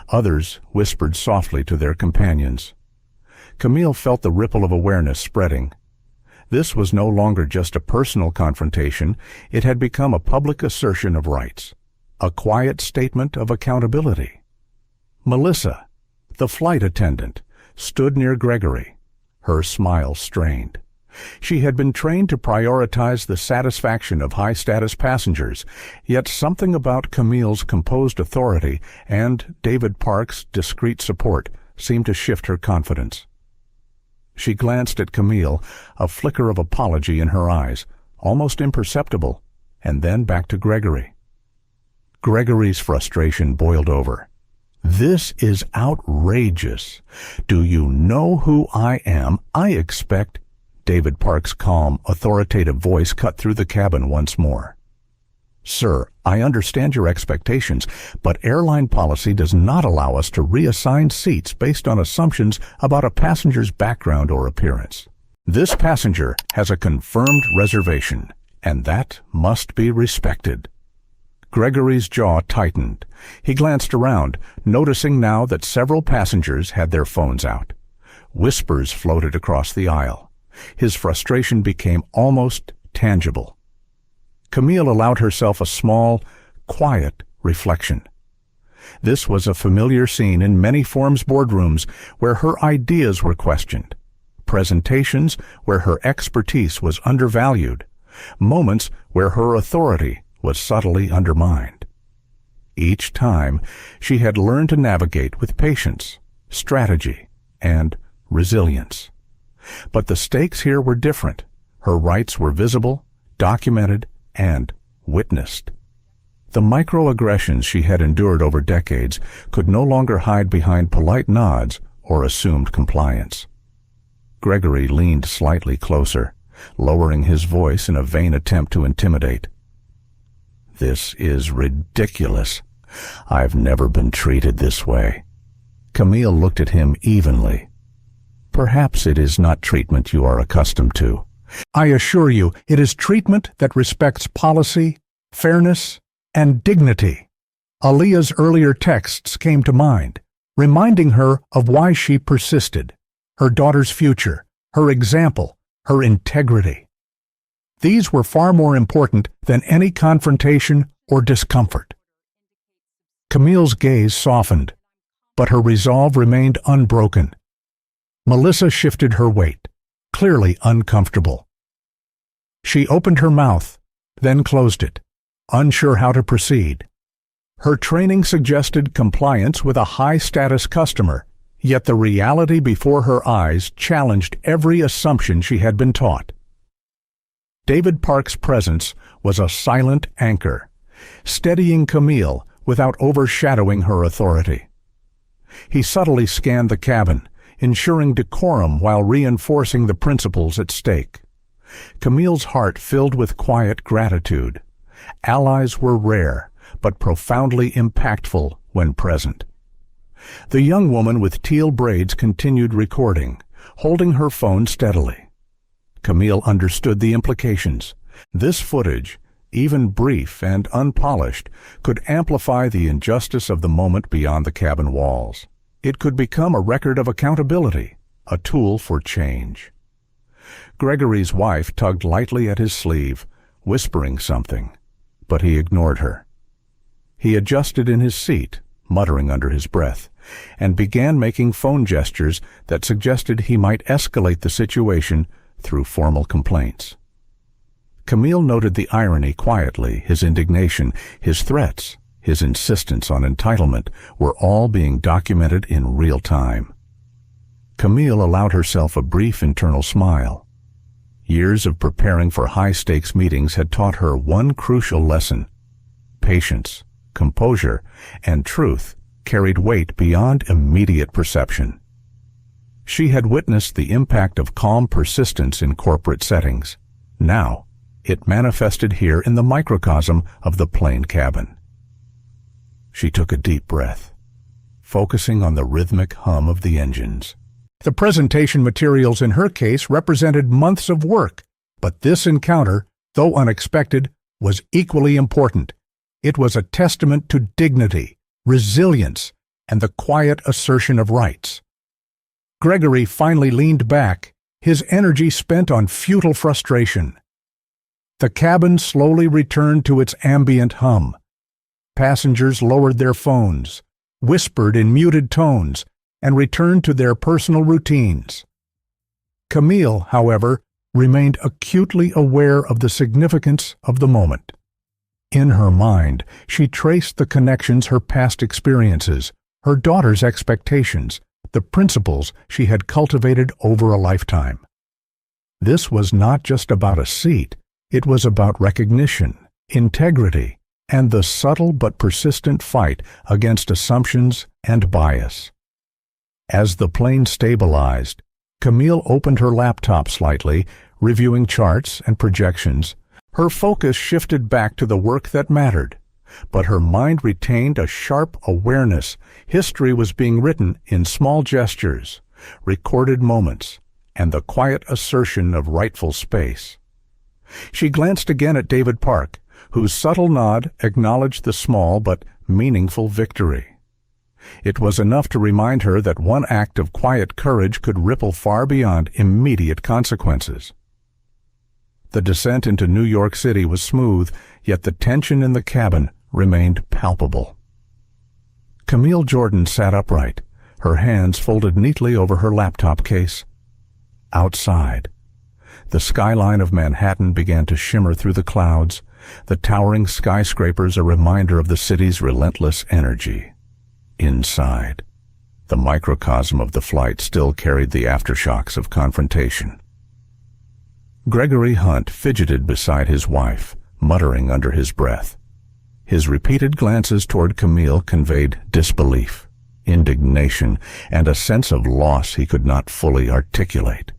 Others whispered softly to their companions. Camille felt the ripple of awareness spreading. This was no longer just a personal confrontation, it had become a public assertion of rights, a quiet statement of accountability. Melissa, the flight attendant, stood near Gregory, her smile strained. She had been trained to prioritize the satisfaction of high-status passengers, yet something about Camille's composed authority and David Park's discreet support seemed to shift her confidence. She glanced at Camille, a flicker of apology in her eyes, almost imperceptible, and then back to Gregory. Gregory's frustration boiled over. "This is outrageous. Do you know who I am? I expect—" David Park's calm, authoritative voice cut through the cabin once more. "Sir, I understand your expectations, but airline policy does not allow us to reassign seats based on assumptions about a passenger's background or appearance. This passenger has a confirmed reservation, and that must be respected." Gregory's jaw tightened. He glanced around, noticing now that several passengers had their phones out. Whispers floated across the aisle. His frustration became almost tangible. Camille allowed herself a small, quiet reflection. This was a familiar scene in many forms boardrooms where her ideas were questioned, presentations where her expertise was undervalued, moments where her authority was subtly undermined. Each time, she had learned to navigate with patience, strategy, and resilience. But the stakes here were different. Her rights were visible, documented, and witnessed. The microaggressions she had endured over decades could no longer hide behind polite nods or assumed compliance. Gregory leaned slightly closer, lowering his voice in a vain attempt to intimidate. "This is ridiculous. I've never been treated this way." Camille looked at him evenly. "Perhaps it is not treatment you are accustomed to." "I assure you, it is treatment that respects policy, fairness, and dignity." Aaliyah's earlier texts came to mind, reminding her of why she persisted, her daughter's future, her example, her integrity. These were far more important than any confrontation or discomfort. Camille's gaze softened, but her resolve remained unbroken. Melissa shifted her weight, clearly uncomfortable. She opened her mouth, then closed it, unsure how to proceed. Her training suggested compliance with a high-status customer, yet the reality before her eyes challenged every assumption she had been taught. David Park's presence was a silent anchor, steadying Camille without overshadowing her authority. He subtly scanned the cabin, ensuring decorum while reinforcing the principles at stake. Camille's heart filled with quiet gratitude. Allies were rare, but profoundly impactful when present. The young woman with teal braids continued recording, holding her phone steadily. Camille understood the implications. This footage, even brief and unpolished, could amplify the injustice of the moment beyond the cabin walls. It could become a record of accountability, a tool for change. Gregory's wife tugged lightly at his sleeve, whispering something, but he ignored her. He adjusted in his seat, muttering under his breath, and began making phone gestures that suggested he might escalate the situation through formal complaints. Camille noted the irony quietly, his indignation, his threats, his insistence on entitlement were all being documented in real time. Camille allowed herself a brief internal smile. Years of preparing for high-stakes meetings had taught her one crucial lesson. Patience, composure, and truth carried weight beyond immediate perception. She had witnessed the impact of calm persistence in corporate settings. Now, it manifested here in the microcosm of the plane cabin. She took a deep breath, focusing on the rhythmic hum of the engines. The presentation materials in her case represented months of work, but this encounter, though unexpected, was equally important. It was a testament to dignity, resilience, and the quiet assertion of rights. Gregory finally leaned back, his energy spent on futile frustration. The cabin slowly returned to its ambient hum. Passengers lowered their phones, whispered in muted tones, and returned to their personal routines. Camille, however, remained acutely aware of the significance of the moment. In her mind, she traced the connections her past experiences, her daughter's expectations, the principles she had cultivated over a lifetime. This was not just about a seat, it was about recognition, integrity, and the subtle but persistent fight against assumptions and bias. As the plane stabilized, Camille opened her laptop slightly, reviewing charts and projections. Her focus shifted back to the work that mattered, but her mind retained a sharp awareness. History was being written in small gestures, recorded moments, and the quiet assertion of rightful space. She glanced again at David Park, whose subtle nod acknowledged the small but meaningful victory. It was enough to remind her that one act of quiet courage could ripple far beyond immediate consequences. The descent into New York City was smooth, yet the tension in the cabin remained palpable. Camille Jordan sat upright, her hands folded neatly over her laptop case. Outside, the skyline of Manhattan began to shimmer through the clouds, the towering skyscrapers a reminder of the city's relentless energy. Inside, the microcosm of the flight still carried the aftershocks of confrontation. Gregory Hunt fidgeted beside his wife, muttering under his breath. His repeated glances toward Camille conveyed disbelief, indignation, and a sense of loss he could not fully articulate.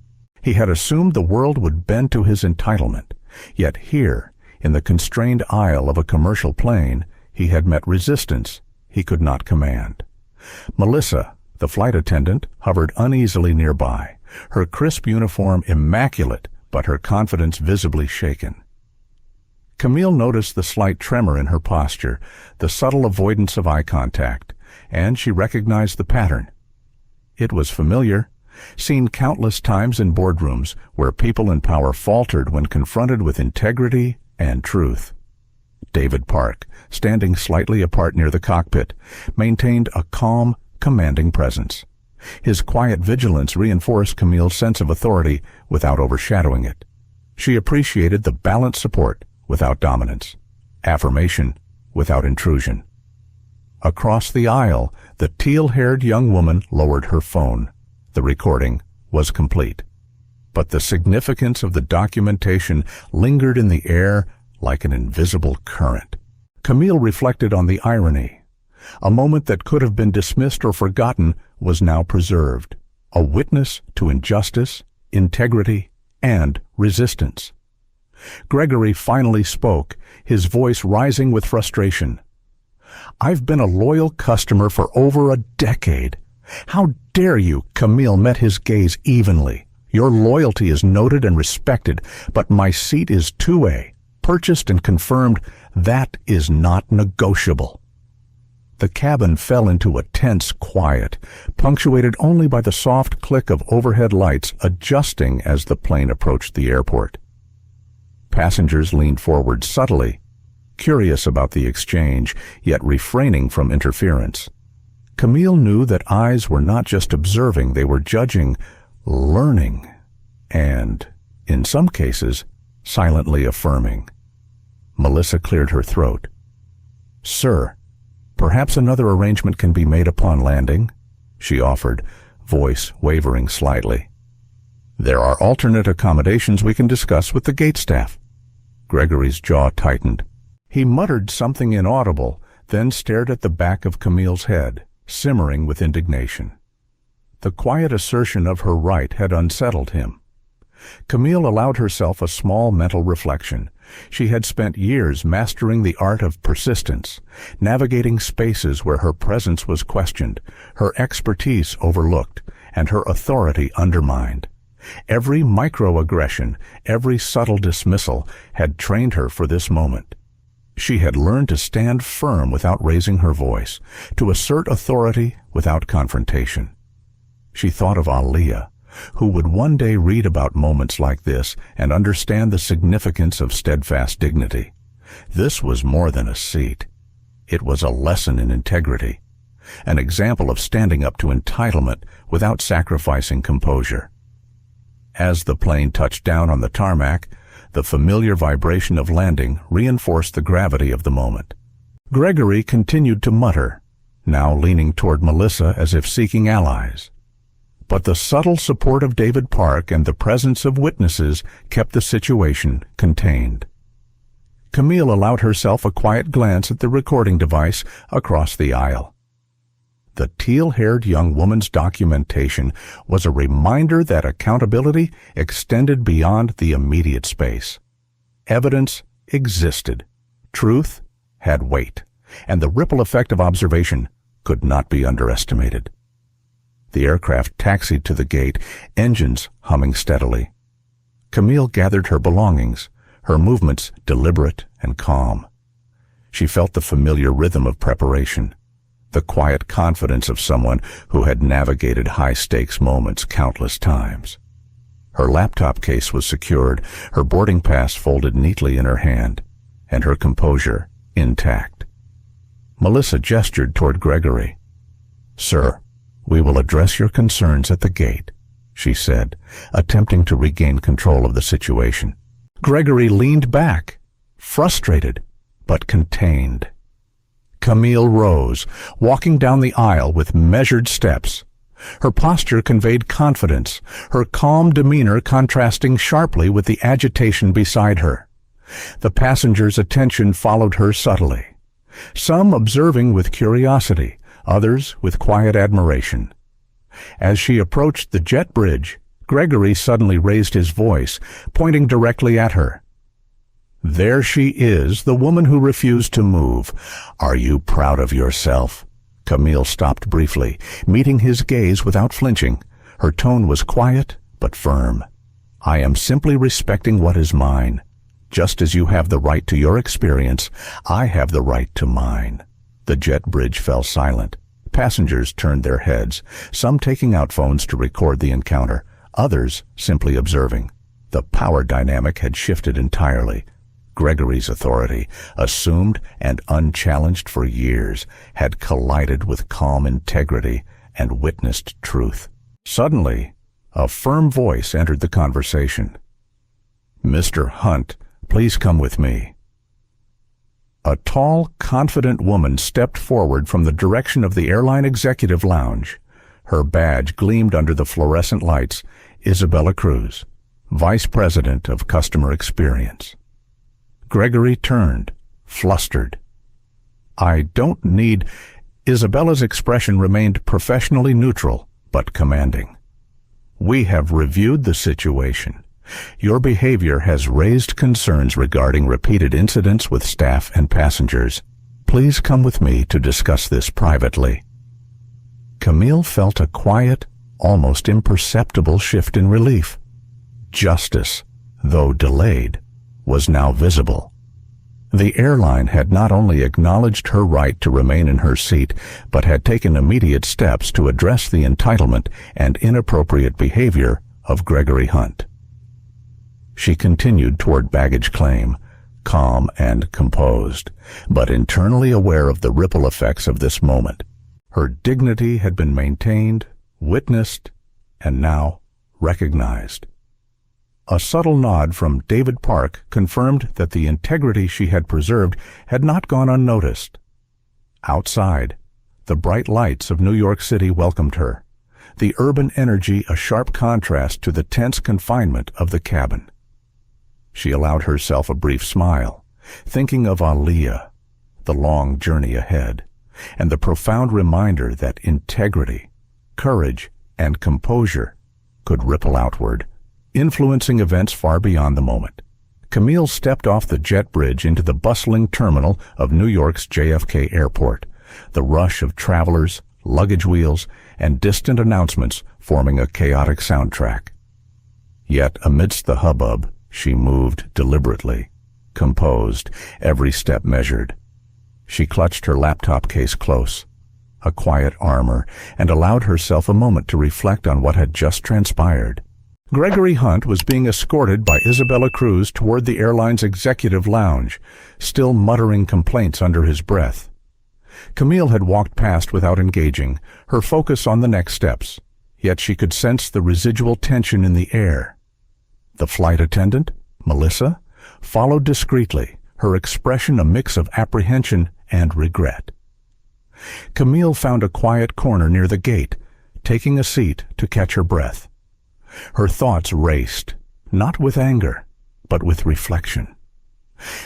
He had assumed the world would bend to his entitlement, yet here, in the constrained aisle of a commercial plane, he had met resistance he could not command. Melissa, the flight attendant, hovered uneasily nearby, her crisp uniform immaculate, but her confidence visibly shaken. Camille noticed the slight tremor in her posture, the subtle avoidance of eye contact, and she recognized the pattern. It was familiar, seen countless times in boardrooms where people in power faltered when confronted with integrity and truth. David Park, standing slightly apart near the cockpit, maintained a calm, commanding presence. His quiet vigilance reinforced Camille's sense of authority without overshadowing it. She appreciated the balanced support without dominance, affirmation without intrusion. Across the aisle, the teal-haired young woman lowered her phone. The recording was complete, but the significance of the documentation lingered in the air like an invisible current. Camille reflected on the irony. A moment that could have been dismissed or forgotten was now preserved, a witness to injustice, integrity, and resistance. Gregory finally spoke, his voice rising with frustration. "I've been a loyal customer for over a decade. How dare you?" Camille met his gaze evenly. "Your loyalty is noted and respected, but my seat is 2A, purchased and confirmed. That is not negotiable." The cabin fell into a tense quiet, punctuated only by the soft click of overhead lights adjusting as the plane approached the airport. Passengers leaned forward subtly, curious about the exchange, yet refraining from interference. Camille knew that eyes were not just observing, they were judging, learning, and, in some cases, silently affirming. Melissa cleared her throat. "Sir, perhaps another arrangement can be made upon landing," she offered, voice wavering slightly. "There are alternate accommodations we can discuss with the gate staff." Gregory's jaw tightened. He muttered something inaudible, then stared at the back of Camille's head, simmering with indignation. The quiet assertion of her right had unsettled him. Camille allowed herself a small mental reflection. She had spent years mastering the art of persistence, navigating spaces where her presence was questioned, her expertise overlooked, and her authority undermined. Every microaggression, every subtle dismissal had trained her for this moment. She had learned to stand firm without raising her voice, to assert authority without confrontation. She thought of Aliyah, who would one day read about moments like this and understand the significance of steadfast dignity. This was more than a seat. It was a lesson in integrity, an example of standing up to entitlement without sacrificing composure. As the plane touched down on the tarmac, the familiar vibration of landing reinforced the gravity of the moment. Gregory continued to mutter, now leaning toward Melissa as if seeking allies. But the subtle support of David Park and the presence of witnesses kept the situation contained. Camille allowed herself a quiet glance at the recording device across the aisle. The teal-haired young woman's documentation was a reminder that accountability extended beyond the immediate space. Evidence existed. Truth had weight, and the ripple effect of observation could not be underestimated. The aircraft taxied to the gate, engines humming steadily. Camille gathered her belongings, her movements deliberate and calm. She felt the familiar rhythm of preparation, the quiet confidence of someone who had navigated high-stakes moments countless times. Her laptop case was secured, her boarding pass folded neatly in her hand, and her composure intact. Melissa gestured toward Gregory. "Sir, we will address your concerns at the gate," she said, attempting to regain control of the situation. Gregory leaned back, frustrated but contained. Camille rose, walking down the aisle with measured steps. Her posture conveyed confidence, her calm demeanor contrasting sharply with the agitation beside her. The passengers' attention followed her subtly, some observing with curiosity, others with quiet admiration. As she approached the jet bridge, Gregory suddenly raised his voice, pointing directly at her. "There she is, the woman who refused to move. Are you proud of yourself?" Camille stopped briefly, meeting his gaze without flinching. Her tone was quiet but firm. "I am simply respecting what is mine. Just as you have the right to your experience, I have the right to mine." The jet bridge fell silent. Passengers turned their heads, some taking out phones to record the encounter, others simply observing. The power dynamic had shifted entirely. Gregory's authority, assumed and unchallenged for years, had collided with calm integrity and witnessed truth. Suddenly, a firm voice entered the conversation. "Mr. Hunt, please come with me." A tall, confident woman stepped forward from the direction of the airline executive lounge. Her badge gleamed under the fluorescent lights. Isabella Cruz, Vice President of Customer Experience. Gregory turned, flustered. "I don't need—" Isabella's expression remained professionally neutral, but commanding. "We have reviewed the situation. Your behavior has raised concerns regarding repeated incidents with staff and passengers. Please come with me to discuss this privately." Camille felt a quiet, almost imperceptible shift in relief. Justice, though delayed, was now visible. The airline had not only acknowledged her right to remain in her seat, but had taken immediate steps to address the entitlement and inappropriate behavior of Gregory Hunt. She continued toward baggage claim, calm and composed, but internally aware of the ripple effects of this moment. Her dignity had been maintained, witnessed, and now recognized. A subtle nod from David Park confirmed that the integrity she had preserved had not gone unnoticed. Outside, the bright lights of New York City welcomed her, the urban energy a sharp contrast to the tense confinement of the cabin. She allowed herself a brief smile, thinking of Aliyah, the long journey ahead, and the profound reminder that integrity, courage, and composure could ripple outward, influencing events far beyond the moment. Camille stepped off the jet bridge into the bustling terminal of New York's JFK Airport, the rush of travelers, luggage wheels, and distant announcements forming a chaotic soundtrack. Yet amidst the hubbub, she moved deliberately, composed, every step measured. She clutched her laptop case close, a quiet armor, and allowed herself a moment to reflect on what had just transpired. Gregory Hunt was being escorted by Isabella Cruz toward the airline's executive lounge, still muttering complaints under his breath. Camille had walked past without engaging, her focus on the next steps, yet she could sense the residual tension in the air. The flight attendant, Melissa, followed discreetly, her expression a mix of apprehension and regret. Camille found a quiet corner near the gate, taking a seat to catch her breath. Her thoughts raced, not with anger, but with reflection.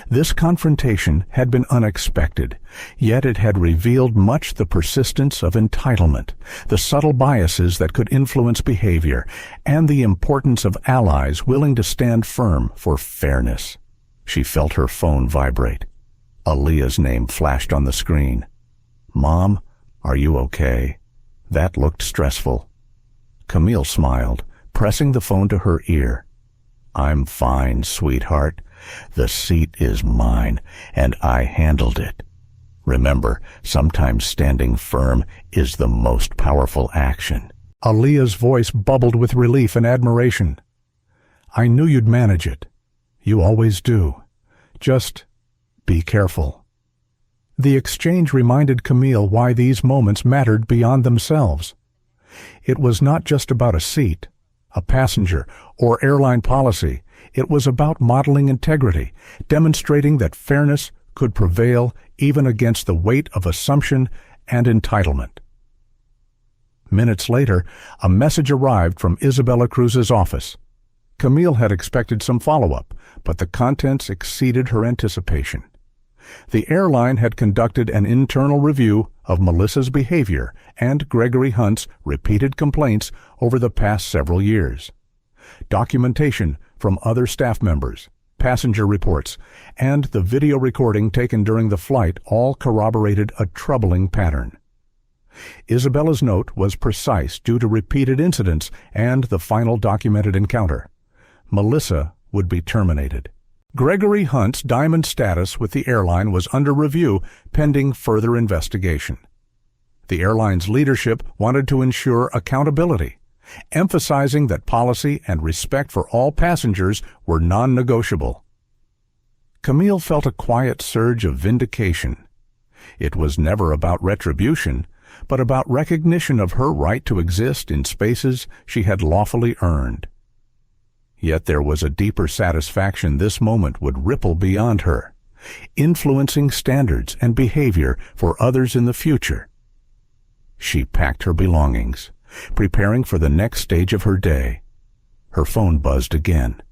This confrontation had been unexpected, yet it had revealed much the persistence of entitlement, the subtle biases that could influence behavior, and the importance of allies willing to stand firm for fairness. She felt her phone vibrate. Aaliyah's name flashed on the screen. "Mom, are you okay?" That looked stressful. Camille smiled, pressing the phone to her ear. "I'm fine, sweetheart. The seat is mine, and I handled it. Remember, sometimes standing firm is the most powerful action." Aaliyah's voice bubbled with relief and admiration. "I knew you'd manage it. You always do. Just be careful." The exchange reminded Camille why these moments mattered beyond themselves. It was not just about a seat, a passenger, or airline policy. It was about modeling integrity, demonstrating that fairness could prevail even against the weight of assumption and entitlement. Minutes later, a message arrived from Isabella Cruz's office. Camille had expected some follow-up, but the contents exceeded her anticipation. The airline had conducted an internal review of Melissa's behavior and Gregory Hunt's repeated complaints over the past several years. Documentation from other staff members, passenger reports, and the video recording taken during the flight all corroborated a troubling pattern. Isabella's note was precise due to repeated incidents and the final documented encounter. Melissa would be terminated. Gregory Hunt's diamond status with the airline was under review pending further investigation. The airline's leadership wanted to ensure accountability, emphasizing that policy and respect for all passengers were non-negotiable. Camille felt a quiet surge of vindication. It was never about retribution, but about recognition of her right to exist in spaces she had lawfully earned. Yet there was a deeper satisfaction this moment would ripple beyond her, influencing standards and behavior for others in the future. She packed her belongings, preparing for the next stage of her day. Her phone buzzed again.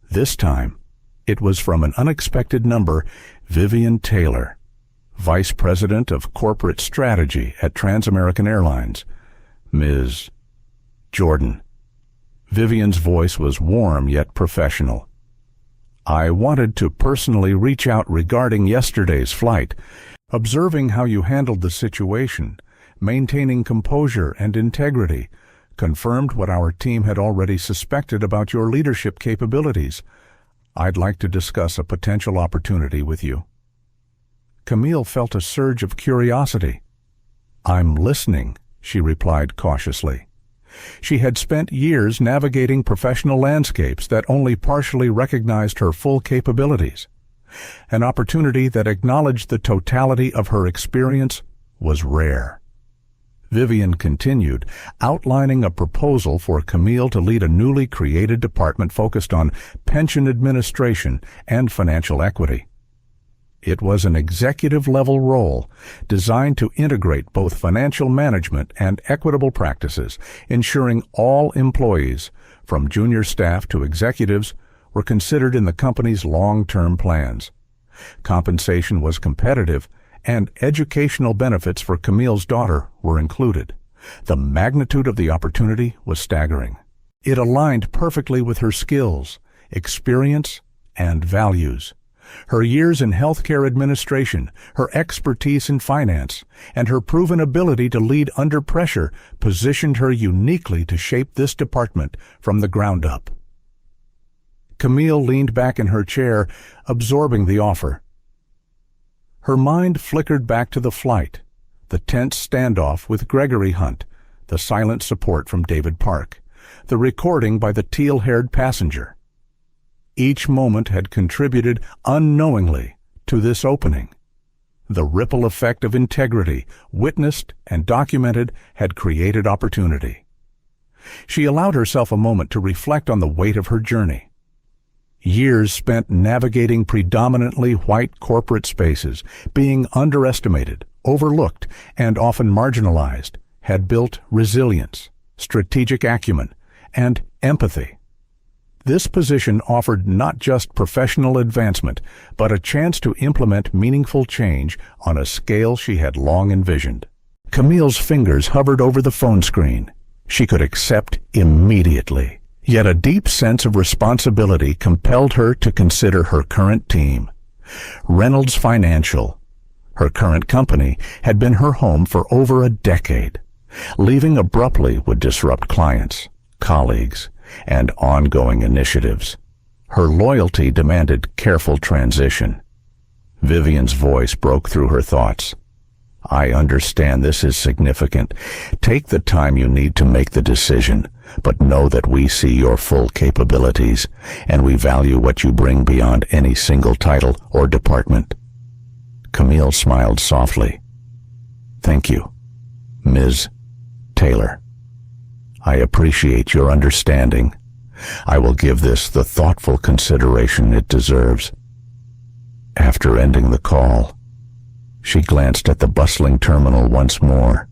This time, it was from an unexpected number, Vivian Taylor, Vice President of Corporate Strategy at Trans-American Airlines. "Ms. Jordan." Vivian's voice was warm yet professional. "I wanted to personally reach out regarding yesterday's flight. Observing how you handled the situation, maintaining composure and integrity, confirmed what our team had already suspected about your leadership capabilities. I'd like to discuss a potential opportunity with you." Camille felt a surge of curiosity. "I'm listening," she replied cautiously. She had spent years navigating professional landscapes that only partially recognized her full capabilities. An opportunity that acknowledged the totality of her experience was rare. Vivian continued, outlining a proposal for Camille to lead a newly created department focused on pension administration and financial equity. It was an executive-level role designed to integrate both financial management and equitable practices, ensuring all employees, from junior staff to executives, were considered in the company's long-term plans. Compensation was competitive, and educational benefits for Camille's daughter were included. The magnitude of the opportunity was staggering. It aligned perfectly with her skills, experience, and values. Her years in healthcare administration, her expertise in finance, and her proven ability to lead under pressure positioned her uniquely to shape this department from the ground up. Camille leaned back in her chair, absorbing the offer. Her mind flickered back to the flight, the tense standoff with Gregory Hunt, the silent support from David Park, the recording by the teal-haired passenger. Each moment had contributed unknowingly to this opening. The ripple effect of integrity, witnessed and documented, had created opportunity. She allowed herself a moment to reflect on the weight of her journey. Years spent navigating predominantly white corporate spaces, being underestimated, overlooked, and often marginalized, had built resilience, strategic acumen, and empathy. This position offered not just professional advancement, but a chance to implement meaningful change on a scale she had long envisioned. Camille's fingers hovered over the phone screen. She could accept immediately. Yet a deep sense of responsibility compelled her to consider her current team. Reynolds Financial, her current company, had been her home for over a decade. Leaving abruptly would disrupt clients, colleagues, and ongoing initiatives. Her loyalty demanded careful transition. Vivian's voice broke through her thoughts. I understand this is significant. Take the time you need to make the decision, but know that we see your full capabilities, and we value what you bring beyond any single title or department. Camille smiled softly. Thank you, Ms. Taylor. I appreciate your understanding. I will give this the thoughtful consideration it deserves. After ending the call, she glanced at the bustling terminal once more.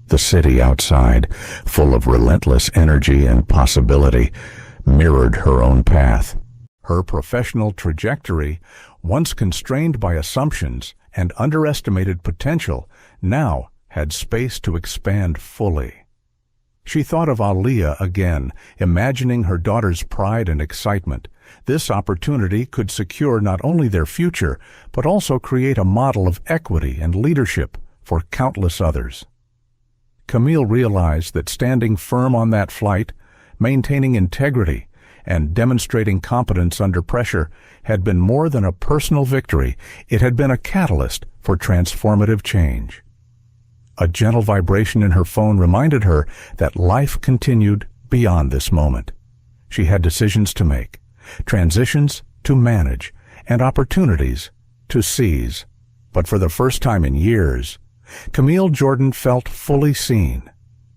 The city outside, full of relentless energy and possibility, mirrored her own path. Her professional trajectory, once constrained by assumptions and underestimated potential, now had space to expand fully. She thought of Aliyah again, imagining her daughter's pride and excitement. This opportunity could secure not only their future, but also create a model of equity and leadership for countless others. Camille realized that standing firm on that flight, maintaining integrity, and demonstrating competence under pressure had been more than a personal victory. It had been a catalyst for transformative change. A gentle vibration in her phone reminded her that life continued beyond this moment. She had decisions to make, transitions to manage, and opportunities to seize. But for the first time in years, Camille Jordan felt fully seen,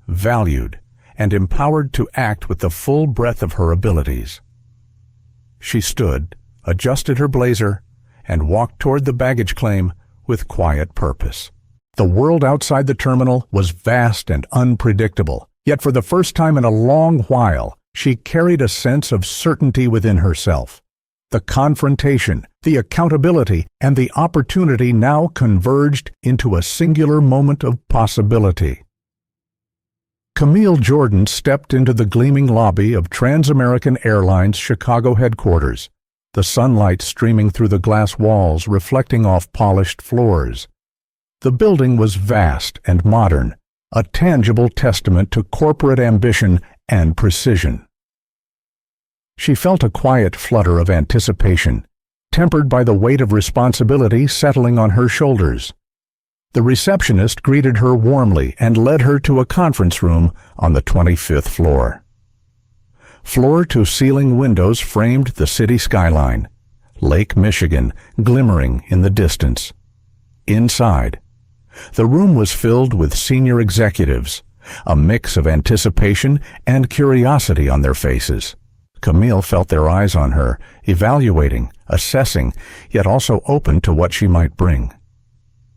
valued, and empowered to act with the full breadth of her abilities. She stood, adjusted her blazer, and walked toward the baggage claim with quiet purpose. The world outside the terminal was vast and unpredictable, yet for the first time in a long while, she carried a sense of certainty within herself. The confrontation, the accountability, and the opportunity now converged into a singular moment of possibility. Camille Jordan stepped into the gleaming lobby of Trans-American Airlines' Chicago headquarters, the sunlight streaming through the glass walls reflecting off polished floors. The building was vast and modern, a tangible testament to corporate ambition and precision. She felt a quiet flutter of anticipation, tempered by the weight of responsibility settling on her shoulders. The receptionist greeted her warmly and led her to a conference room on the 25th floor. Floor-to-ceiling windows framed the city skyline, Lake Michigan glimmering in the distance. Inside, the room was filled with senior executives, a mix of anticipation and curiosity on their faces. Camille felt their eyes on her, evaluating, assessing, yet also open to what she might bring.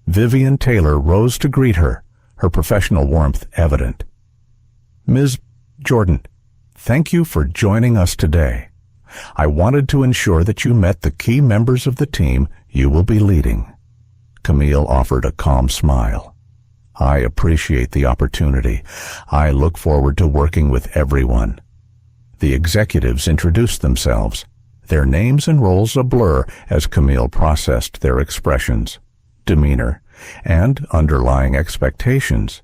Vivian Taylor rose to greet her, her professional warmth evident. Ms. Jordan, thank you for joining us today. I wanted to ensure that you met the key members of the team you will be leading. Camille offered a calm smile. I appreciate the opportunity. I look forward to working with everyone. The executives introduced themselves, their names and roles a blur as Camille processed their expressions, demeanor, and underlying expectations.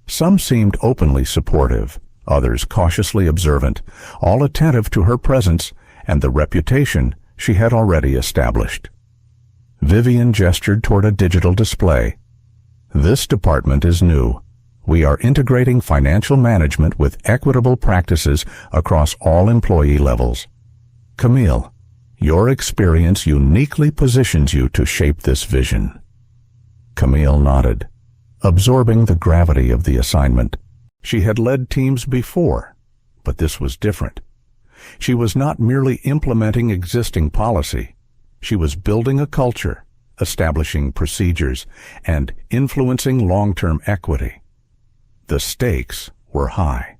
Some seemed openly supportive, others cautiously observant, all attentive to her presence and the reputation she had already established. Vivian gestured toward a digital display. This department is new. We are integrating financial management with equitable practices across all employee levels. Camille, your experience uniquely positions you to shape this vision." Camille nodded, absorbing the gravity of the assignment. She had led teams before, but this was different. She was not merely implementing existing policy. She was building a culture, establishing procedures, and influencing long-term equity. The stakes were high.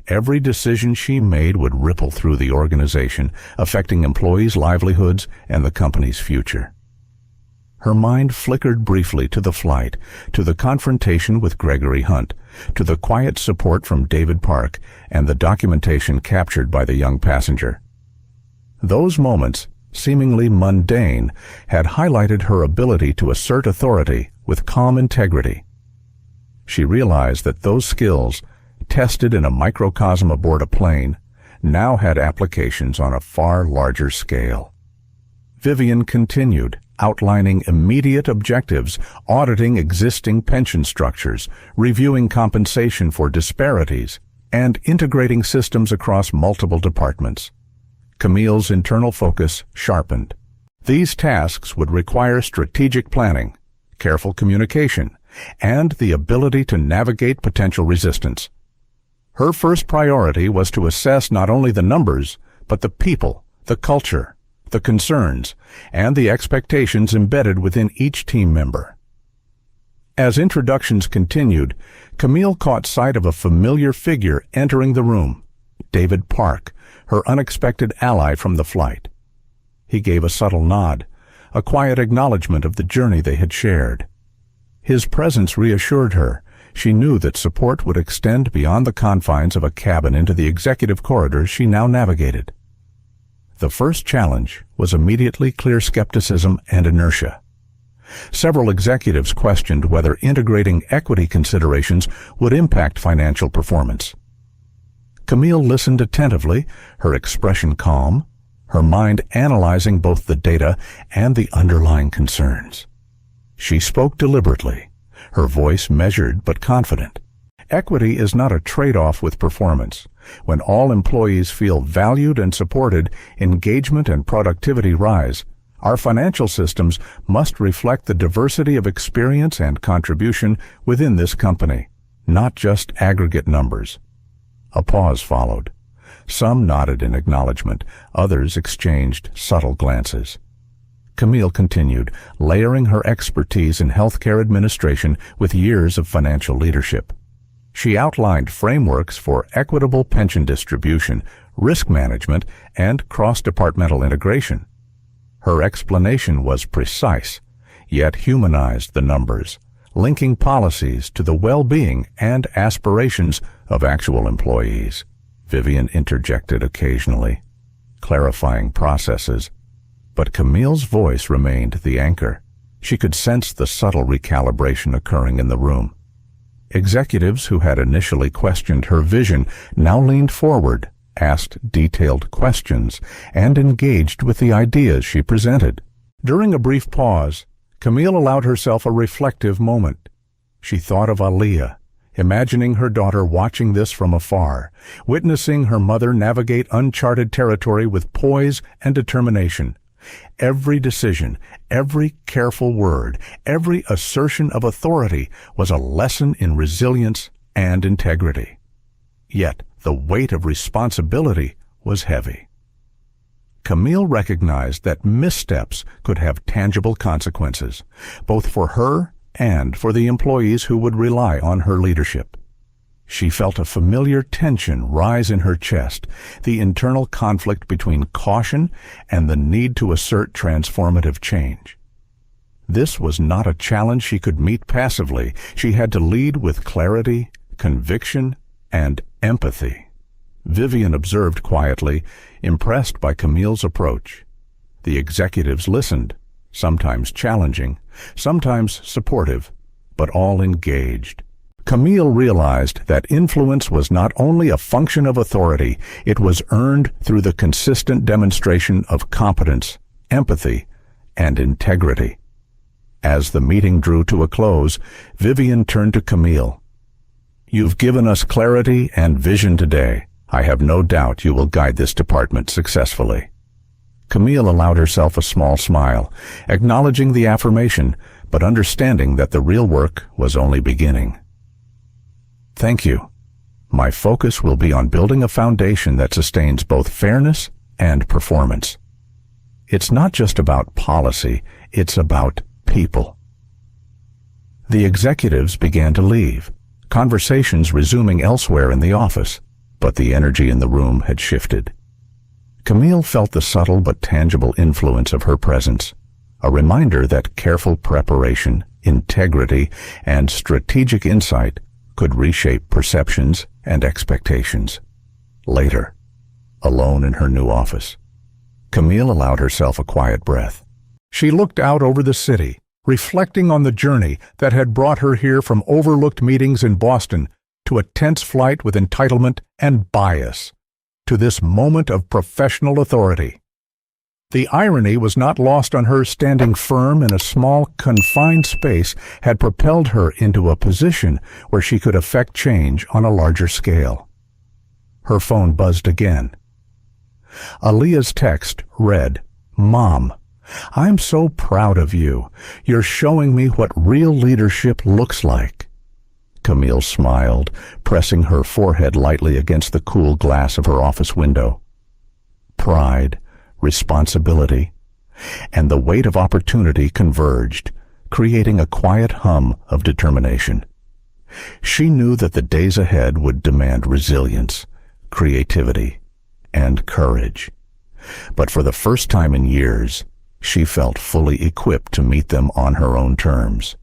Every decision she made would ripple through the organization, affecting employees' livelihoods and the company's future. Her mind flickered briefly to the flight, to the confrontation with Gregory Hunt, to the quiet support from David Park, and the documentation captured by the young passenger. Those moments, seemingly mundane, had highlighted her ability to assert authority with calm integrity. She realized that those skills, tested in a microcosm aboard a plane, now had applications on a far larger scale. Vivian continued, outlining immediate objectives, auditing existing pension structures, reviewing compensation for disparities, and integrating systems across multiple departments. Camille's internal focus sharpened. These tasks would require strategic planning, careful communication, and the ability to navigate potential resistance. Her first priority was to assess not only the numbers, but the people, the culture, the concerns, and the expectations embedded within each team member. As introductions continued, Camille caught sight of a familiar figure entering the room, David Park, her unexpected ally from the flight. He gave a subtle nod, a quiet acknowledgement of the journey they had shared. His presence reassured her. She knew that support would extend beyond the confines of a cabin into the executive corridors she now navigated. The first challenge was immediately clear skepticism and inertia. Several executives questioned whether integrating equity considerations would impact financial performance. Camille listened attentively, her expression calm, her mind analyzing both the data and the underlying concerns. She spoke deliberately, her voice measured but confident. Equity is not a trade-off with performance. When all employees feel valued and supported, engagement and productivity rise. Our financial systems must reflect the diversity of experience and contribution within this company, not just aggregate numbers. A pause followed. Some nodded in acknowledgement, others exchanged subtle glances. Camille continued, layering her expertise in healthcare administration with years of financial leadership. She outlined frameworks for equitable pension distribution, risk management, and cross-departmental integration. Her explanation was precise, yet humanized the numbers, linking policies to the well-being and aspirations of actual employees. Vivian interjected occasionally, clarifying processes, but Camille's voice remained the anchor. She could sense the subtle recalibration occurring in the room. Executives who had initially questioned her vision now leaned forward, asked detailed questions, and engaged with the ideas she presented. During a brief pause, Camille allowed herself a reflective moment. She thought of Aliyah, imagining her daughter watching this from afar, witnessing her mother navigate uncharted territory with poise and determination. Every decision, every careful word, every assertion of authority was a lesson in resilience and integrity. Yet the weight of responsibility was heavy. Camille recognized that missteps could have tangible consequences, both for her and for the employees who would rely on her leadership. She felt a familiar tension rise in her chest, the internal conflict between caution and the need to assert transformative change. This was not a challenge she could meet passively. She had to lead with clarity, conviction, and empathy. Vivian observed quietly, impressed by Camille's approach. The executives listened, sometimes challenging, sometimes supportive, but all engaged. Camille realized that influence was not only a function of authority, it was earned through the consistent demonstration of competence, empathy, and integrity. As the meeting drew to a close, Vivian turned to Camille. "You've given us clarity and vision today. I have no doubt you will guide this department successfully." Camille allowed herself a small smile, acknowledging the affirmation, but understanding that the real work was only beginning. "Thank you. My focus will be on building a foundation that sustains both fairness and performance. It's not just about policy, it's about people." The executives began to leave, conversations resuming elsewhere in the office, but the energy in the room had shifted. Camille felt the subtle but tangible influence of her presence, a reminder that careful preparation, integrity, and strategic insight could reshape perceptions and expectations. Later, alone in her new office, Camille allowed herself a quiet breath. She looked out over the city, reflecting on the journey that had brought her here from overlooked meetings in Boston to a tense flight with entitlement and bias, to this moment of professional authority. The irony was not lost on her. Standing firm in a small, confined space had propelled her into a position where she could affect change on a larger scale. Her phone buzzed again. Aaliyah's text read, "Mom, I'm so proud of you. You're showing me what real leadership looks like." Camille smiled, pressing her forehead lightly against the cool glass of her office window. Pride, responsibility, and the weight of opportunity converged, creating a quiet hum of determination. She knew that the days ahead would demand resilience, creativity, and courage. But for the first time in years, she felt fully equipped to meet them on her own terms.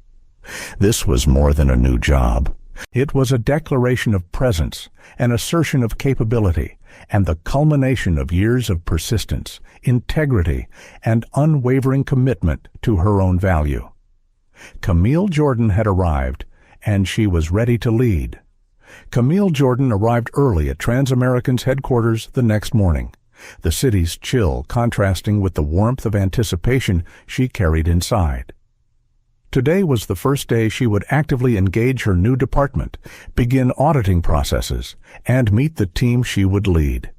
This was more than a new job. It was a declaration of presence, an assertion of capability, and the culmination of years of persistence, integrity, and unwavering commitment to her own value. Camille Jordan had arrived, and she was ready to lead. Camille Jordan arrived early at Transamerican's headquarters the next morning, the city's chill contrasting with the warmth of anticipation she carried inside. Today was the first day she would actively engage her new department, begin auditing processes, and meet the team she would lead.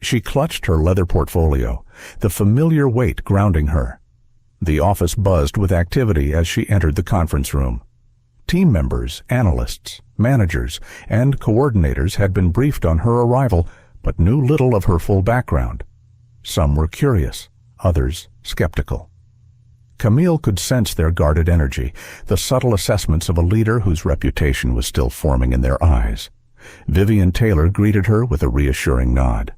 She clutched her leather portfolio, the familiar weight grounding her. The office buzzed with activity as she entered the conference room. Team members, analysts, managers, and coordinators had been briefed on her arrival, but knew little of her full background. Some were curious, others skeptical. Camille could sense their guarded energy, the subtle assessments of a leader whose reputation was still forming in their eyes. Vivian Taylor greeted her with a reassuring nod.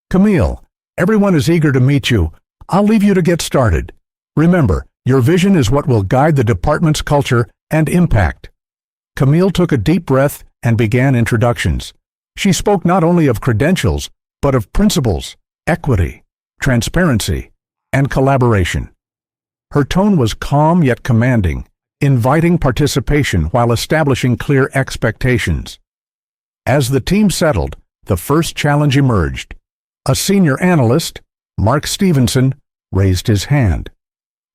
"Camille, everyone is eager to meet you. I'll leave you to get started. Remember, your vision is what will guide the department's culture and impact." Camille took a deep breath and began introductions. She spoke not only of credentials, but of principles, equity, transparency, and collaboration. Her tone was calm yet commanding, inviting participation while establishing clear expectations. As the team settled, the first challenge emerged. A senior analyst, Mark Stevenson, raised his hand.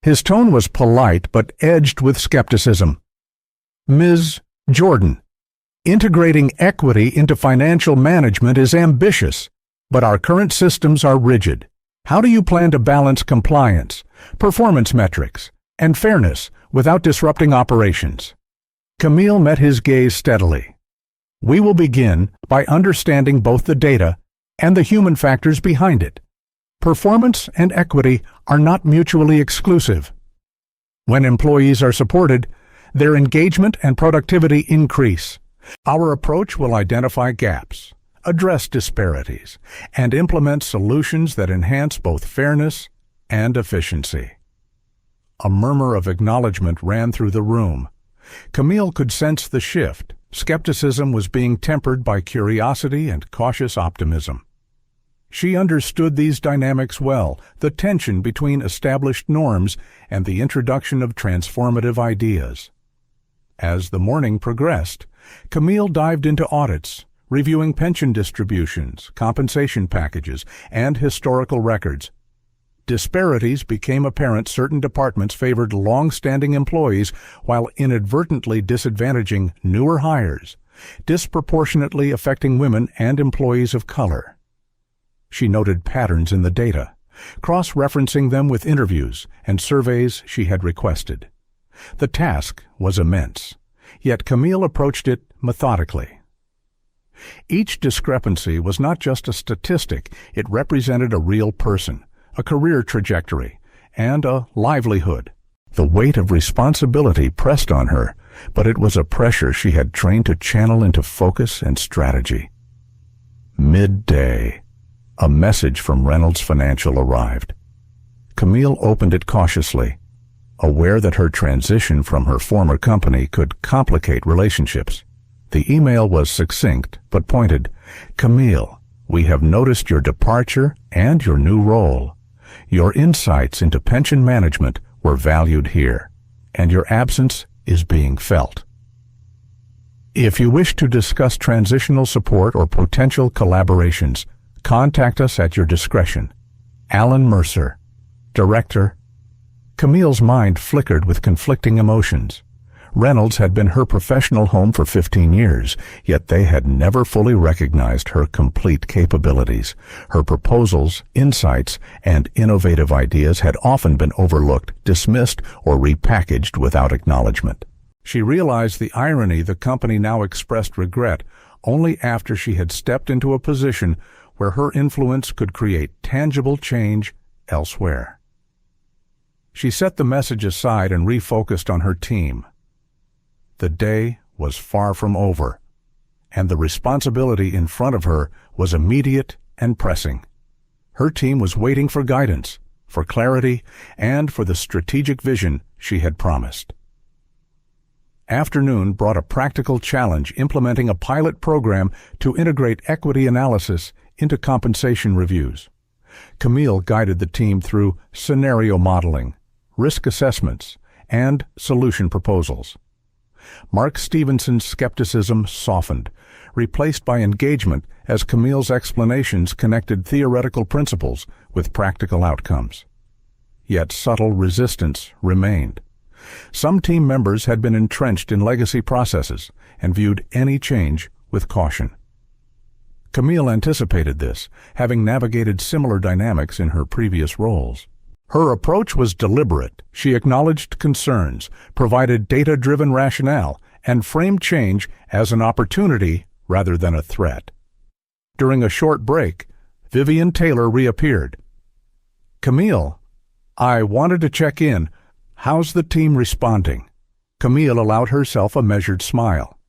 His tone was polite but edged with skepticism. "Ms. Jordan, integrating equity into financial management is ambitious, but our current systems are rigid. How do you plan to balance compliance, performance metrics, and fairness without disrupting operations?" Camille met his gaze steadily. "We will begin by understanding both the data and the human factors behind it. Performance and equity are not mutually exclusive. When employees are supported, their engagement and productivity increase. Our approach will identify gaps, address disparities, and implement solutions that enhance both fairness and efficiency." A murmur of acknowledgement ran through the room. Camille could sense the shift. Skepticism was being tempered by curiosity and cautious optimism. She understood these dynamics well, the tension between established norms and the introduction of transformative ideas. As the morning progressed, Camille dived into audits, reviewing pension distributions, compensation packages, and historical records. Disparities became apparent. Certain departments favored long-standing employees while inadvertently disadvantaging newer hires, disproportionately affecting women and employees of color. She noted patterns in the data, cross-referencing them with interviews and surveys she had requested. The task was immense, yet Camille approached it methodically. Each discrepancy was not just a statistic, it represented a real person, a career trajectory, and a livelihood. The weight of responsibility pressed on her, but it was a pressure she had trained to channel into focus and strategy. Midday. A message from Reynolds Financial arrived. Camille opened it cautiously, aware that her transition from her former company could complicate relationships. The email was succinct but pointed. "Camille, we have noticed your departure and your new role. Your insights into pension management were valued here, and your absence is being felt. If you wish to discuss transitional support or potential collaborations, contact us at your discretion. Alan Mercer, Director." Camille's mind flickered with conflicting emotions. Reynolds had been her professional home for 15 years, yet they had never fully recognized her complete capabilities. Her proposals, insights, and innovative ideas had often been overlooked, dismissed, or repackaged without acknowledgement. She realized the irony. The company now expressed regret only after she had stepped into a position where her influence could create tangible change elsewhere. She set the message aside and refocused on her team. The day was far from over, and the responsibility in front of her was immediate and pressing. Her team was waiting for guidance, for clarity, and for the strategic vision she had promised. Afternoon brought a practical challenge: implementing a pilot program to integrate equity analysis into compensation reviews. Camille guided the team through scenario modeling, risk assessments, and solution proposals. Mark Stevenson's skepticism softened, replaced by engagement as Camille's explanations connected theoretical principles with practical outcomes. Yet subtle resistance remained. Some team members had been entrenched in legacy processes and viewed any change with caution. Camille anticipated this, having navigated similar dynamics in her previous roles. Her approach was deliberate. She acknowledged concerns, provided data-driven rationale, and framed change as an opportunity rather than a threat. During a short break, Vivian Taylor reappeared. "Camille, I wanted to check in. How's the team responding?" Camille allowed herself a measured smile.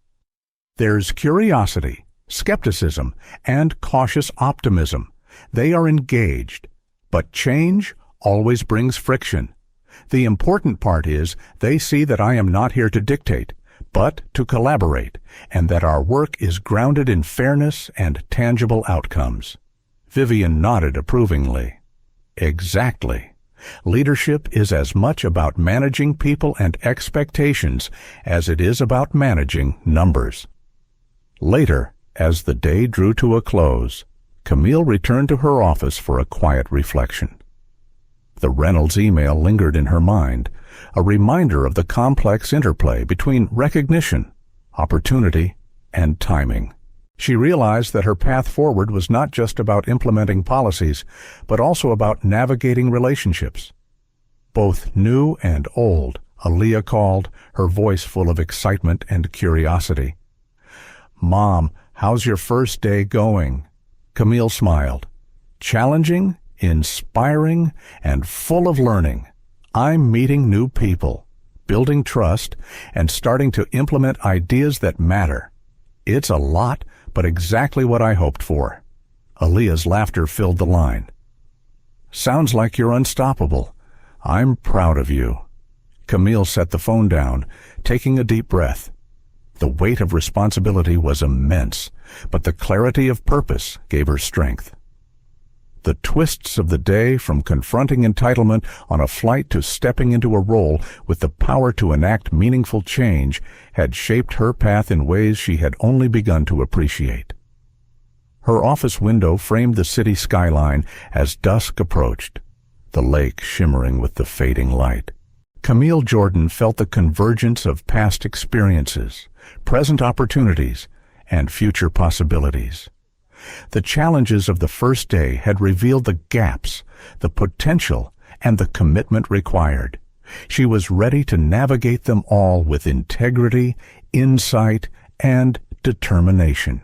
"There's curiosity, skepticism, and cautious optimism. They are engaged, but change always brings friction. The important part is they see that I am not here to dictate, but to collaborate, and that our work is grounded in fairness and tangible outcomes." Vivian nodded approvingly. "Exactly. Leadership is as much about managing people and expectations as it is about managing numbers." Later, as the day drew to a close, Camille returned to her office for a quiet reflection. The Reynolds email lingered in her mind, a reminder of the complex interplay between recognition, opportunity, and timing. She realized that her path forward was not just about implementing policies, but also about navigating relationships. Both new and old, Aaliyah called, her voice full of excitement and curiosity. "Mom, how's your first day going?" Camille smiled. "Challenging, inspiring, and full of learning. I'm meeting new people, building trust, and starting to implement ideas that matter. It's a lot, but exactly what I hoped for." Aaliyah's laughter filled the line. "Sounds like you're unstoppable. I'm proud of you." Camille set the phone down, taking a deep breath. The weight of responsibility was immense, but the clarity of purpose gave her strength. The twists of the day, from confronting entitlement on a flight to stepping into a role with the power to enact meaningful change, had shaped her path in ways she had only begun to appreciate. Her office window framed the city skyline as dusk approached. the lake shimmering with the fading light. Camille Jordan felt the convergence of past experiences, present opportunities, and future possibilities. The challenges of the first day had revealed the gaps, the potential, and the commitment required. She was ready to navigate them all with integrity, insight, and determination.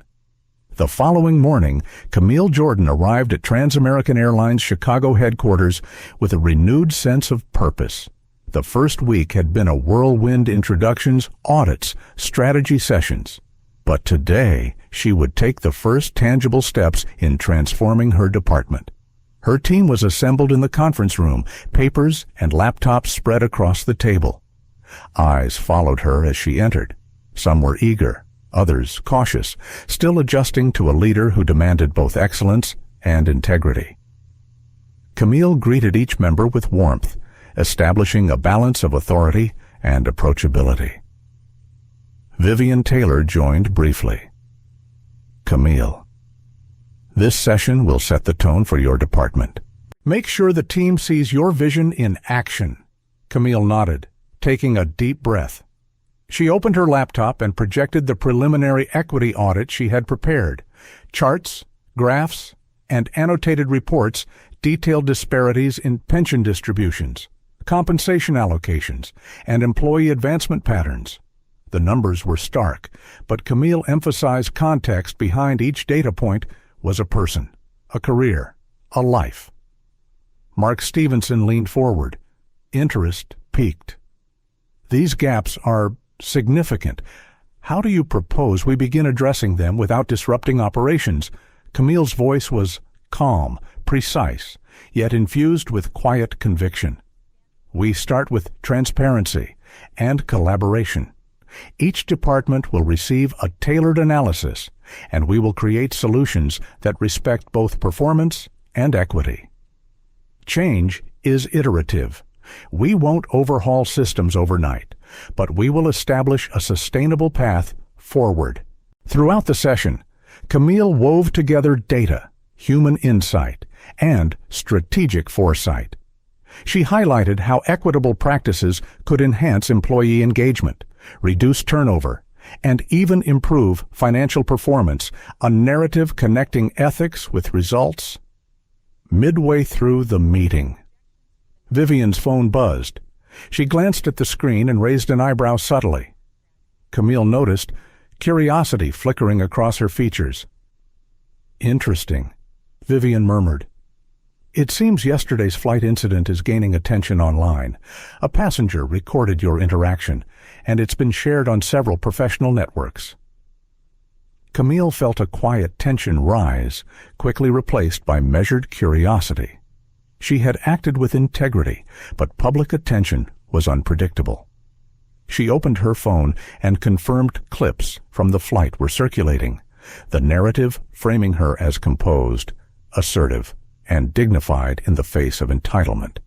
The following morning, Camille Jordan arrived at Trans-American Airlines Chicago headquarters with a renewed sense of purpose. The first week had been a whirlwind: introductions, audits, strategy sessions. But today, she would take the first tangible steps in transforming her department. Her team was assembled in the conference room, papers and laptops spread across the table. Eyes followed her as she entered. Some were eager, others cautious, still adjusting to a leader who demanded both excellence and integrity. Camille greeted each member with warmth, establishing a balance of authority and approachability. Vivian Taylor joined briefly. Camille, this session will set the tone for your department. Make sure the team sees your vision in action. Camille nodded, taking a deep breath. She opened her laptop and projected the preliminary equity audit she had prepared. Charts, graphs, and annotated reports detailed disparities in pension distributions, compensation allocations, and employee advancement patterns. The numbers were stark, but Camille emphasized context behind each data point was a person, a career, a life. Mark Stevenson leaned forward. Interest peaked. These gaps are significant. How do you propose we begin addressing them without disrupting operations? Camille's voice was calm, precise, yet infused with quiet conviction. We start with transparency and collaboration. Each department will receive a tailored analysis, and we will create solutions that respect both performance and equity. Change is iterative. We won't overhaul systems overnight, but we will establish a sustainable path forward. Throughout the session, Camille wove together data, human insight, and strategic foresight. She highlighted how equitable practices could enhance employee engagement, reduce turnover, and even improve financial performance, a narrative connecting ethics with results. Midway through the meeting, Vivian's phone buzzed. She glanced at the screen and raised an eyebrow subtly. Camille noticed curiosity flickering across her features. Interesting, Vivian murmured. It seems yesterday's flight incident is gaining attention online. A passenger recorded your interaction, and it's been shared on several professional networks. Camille felt a quiet tension rise, quickly replaced by measured curiosity. She had acted with integrity, but public attention was unpredictable. She opened her phone and confirmed clips from the flight were circulating, the narrative framing her as composed, assertive, and dignified in the face of entitlement.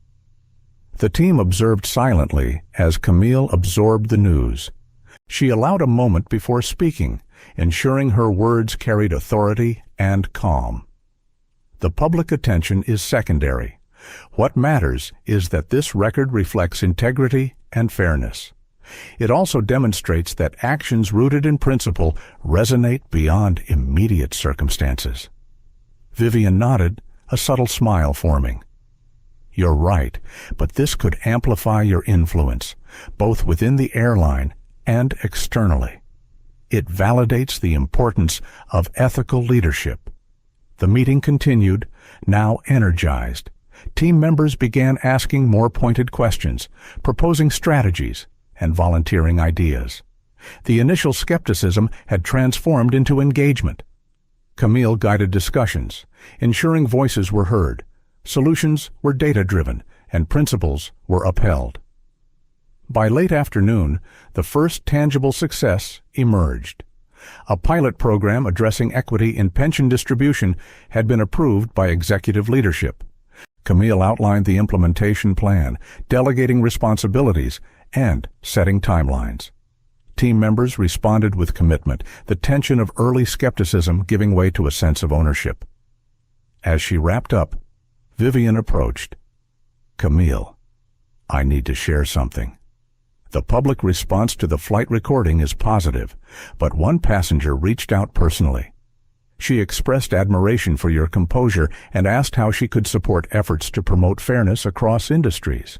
The team observed silently as Camille absorbed the news. She allowed a moment before speaking, ensuring her words carried authority and calm. The public attention is secondary. What matters is that this record reflects integrity and fairness. It also demonstrates that actions rooted in principle resonate beyond immediate circumstances. Vivian nodded, a subtle smile forming. You're right, but this could amplify your influence, both within the airline and externally. It validates the importance of ethical leadership. The meeting continued, now energized. Team members began asking more pointed questions, proposing strategies, and volunteering ideas. The initial skepticism had transformed into engagement. Camille guided discussions, ensuring voices were heard, solutions were data-driven, and principles were upheld. By late afternoon, the first tangible success emerged. A pilot program addressing equity in pension distribution had been approved by executive leadership. Camille outlined the implementation plan, delegating responsibilities, and setting timelines. Team members responded with commitment, the tension of early skepticism giving way to a sense of ownership. As she wrapped up, Vivian approached. Camille, I need to share something. The public response to the flight recording is positive, but one passenger reached out personally. She expressed admiration for your composure and asked how she could support efforts to promote fairness across industries.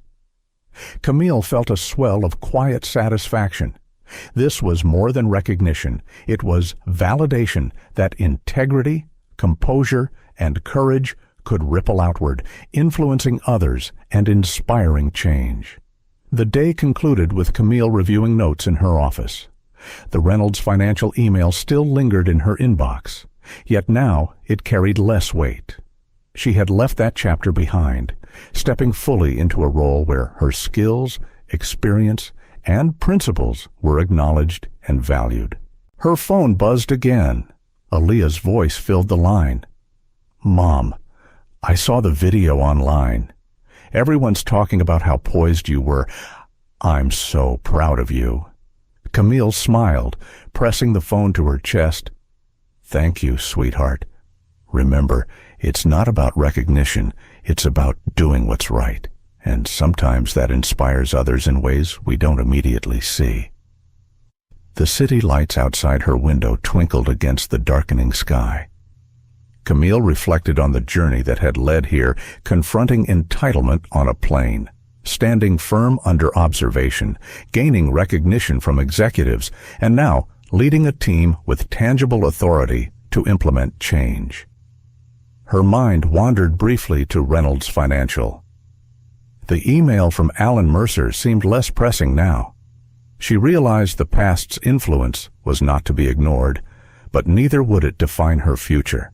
Camille felt a swell of quiet satisfaction. This was more than recognition. It was validation that integrity, composure, and courage could ripple outward, influencing others and inspiring change. The day concluded with Camille reviewing notes in her office. The Reynolds Financial email still lingered in her inbox, yet now it carried less weight. She had left that chapter behind, stepping fully into a role where her skills, experience, and principles were acknowledged and valued. Her phone buzzed again. Aaliyah's voice filled the line. Mom, I saw the video online. Everyone's talking about how poised you were. I'm so proud of you. Camille smiled, pressing the phone to her chest. Thank you, sweetheart. Remember, it's not about recognition, it's about doing what's right. And sometimes that inspires others in ways we don't immediately see. The city lights outside her window twinkled against the darkening sky. Camille reflected on the journey that had led here, confronting entitlement on a plane, standing firm under observation, gaining recognition from executives, and now leading a team with tangible authority to implement change. Her mind wandered briefly to Reynolds Financial. The email from Alan Mercer seemed less pressing now. She realized the past's influence was not to be ignored, but neither would it define her future.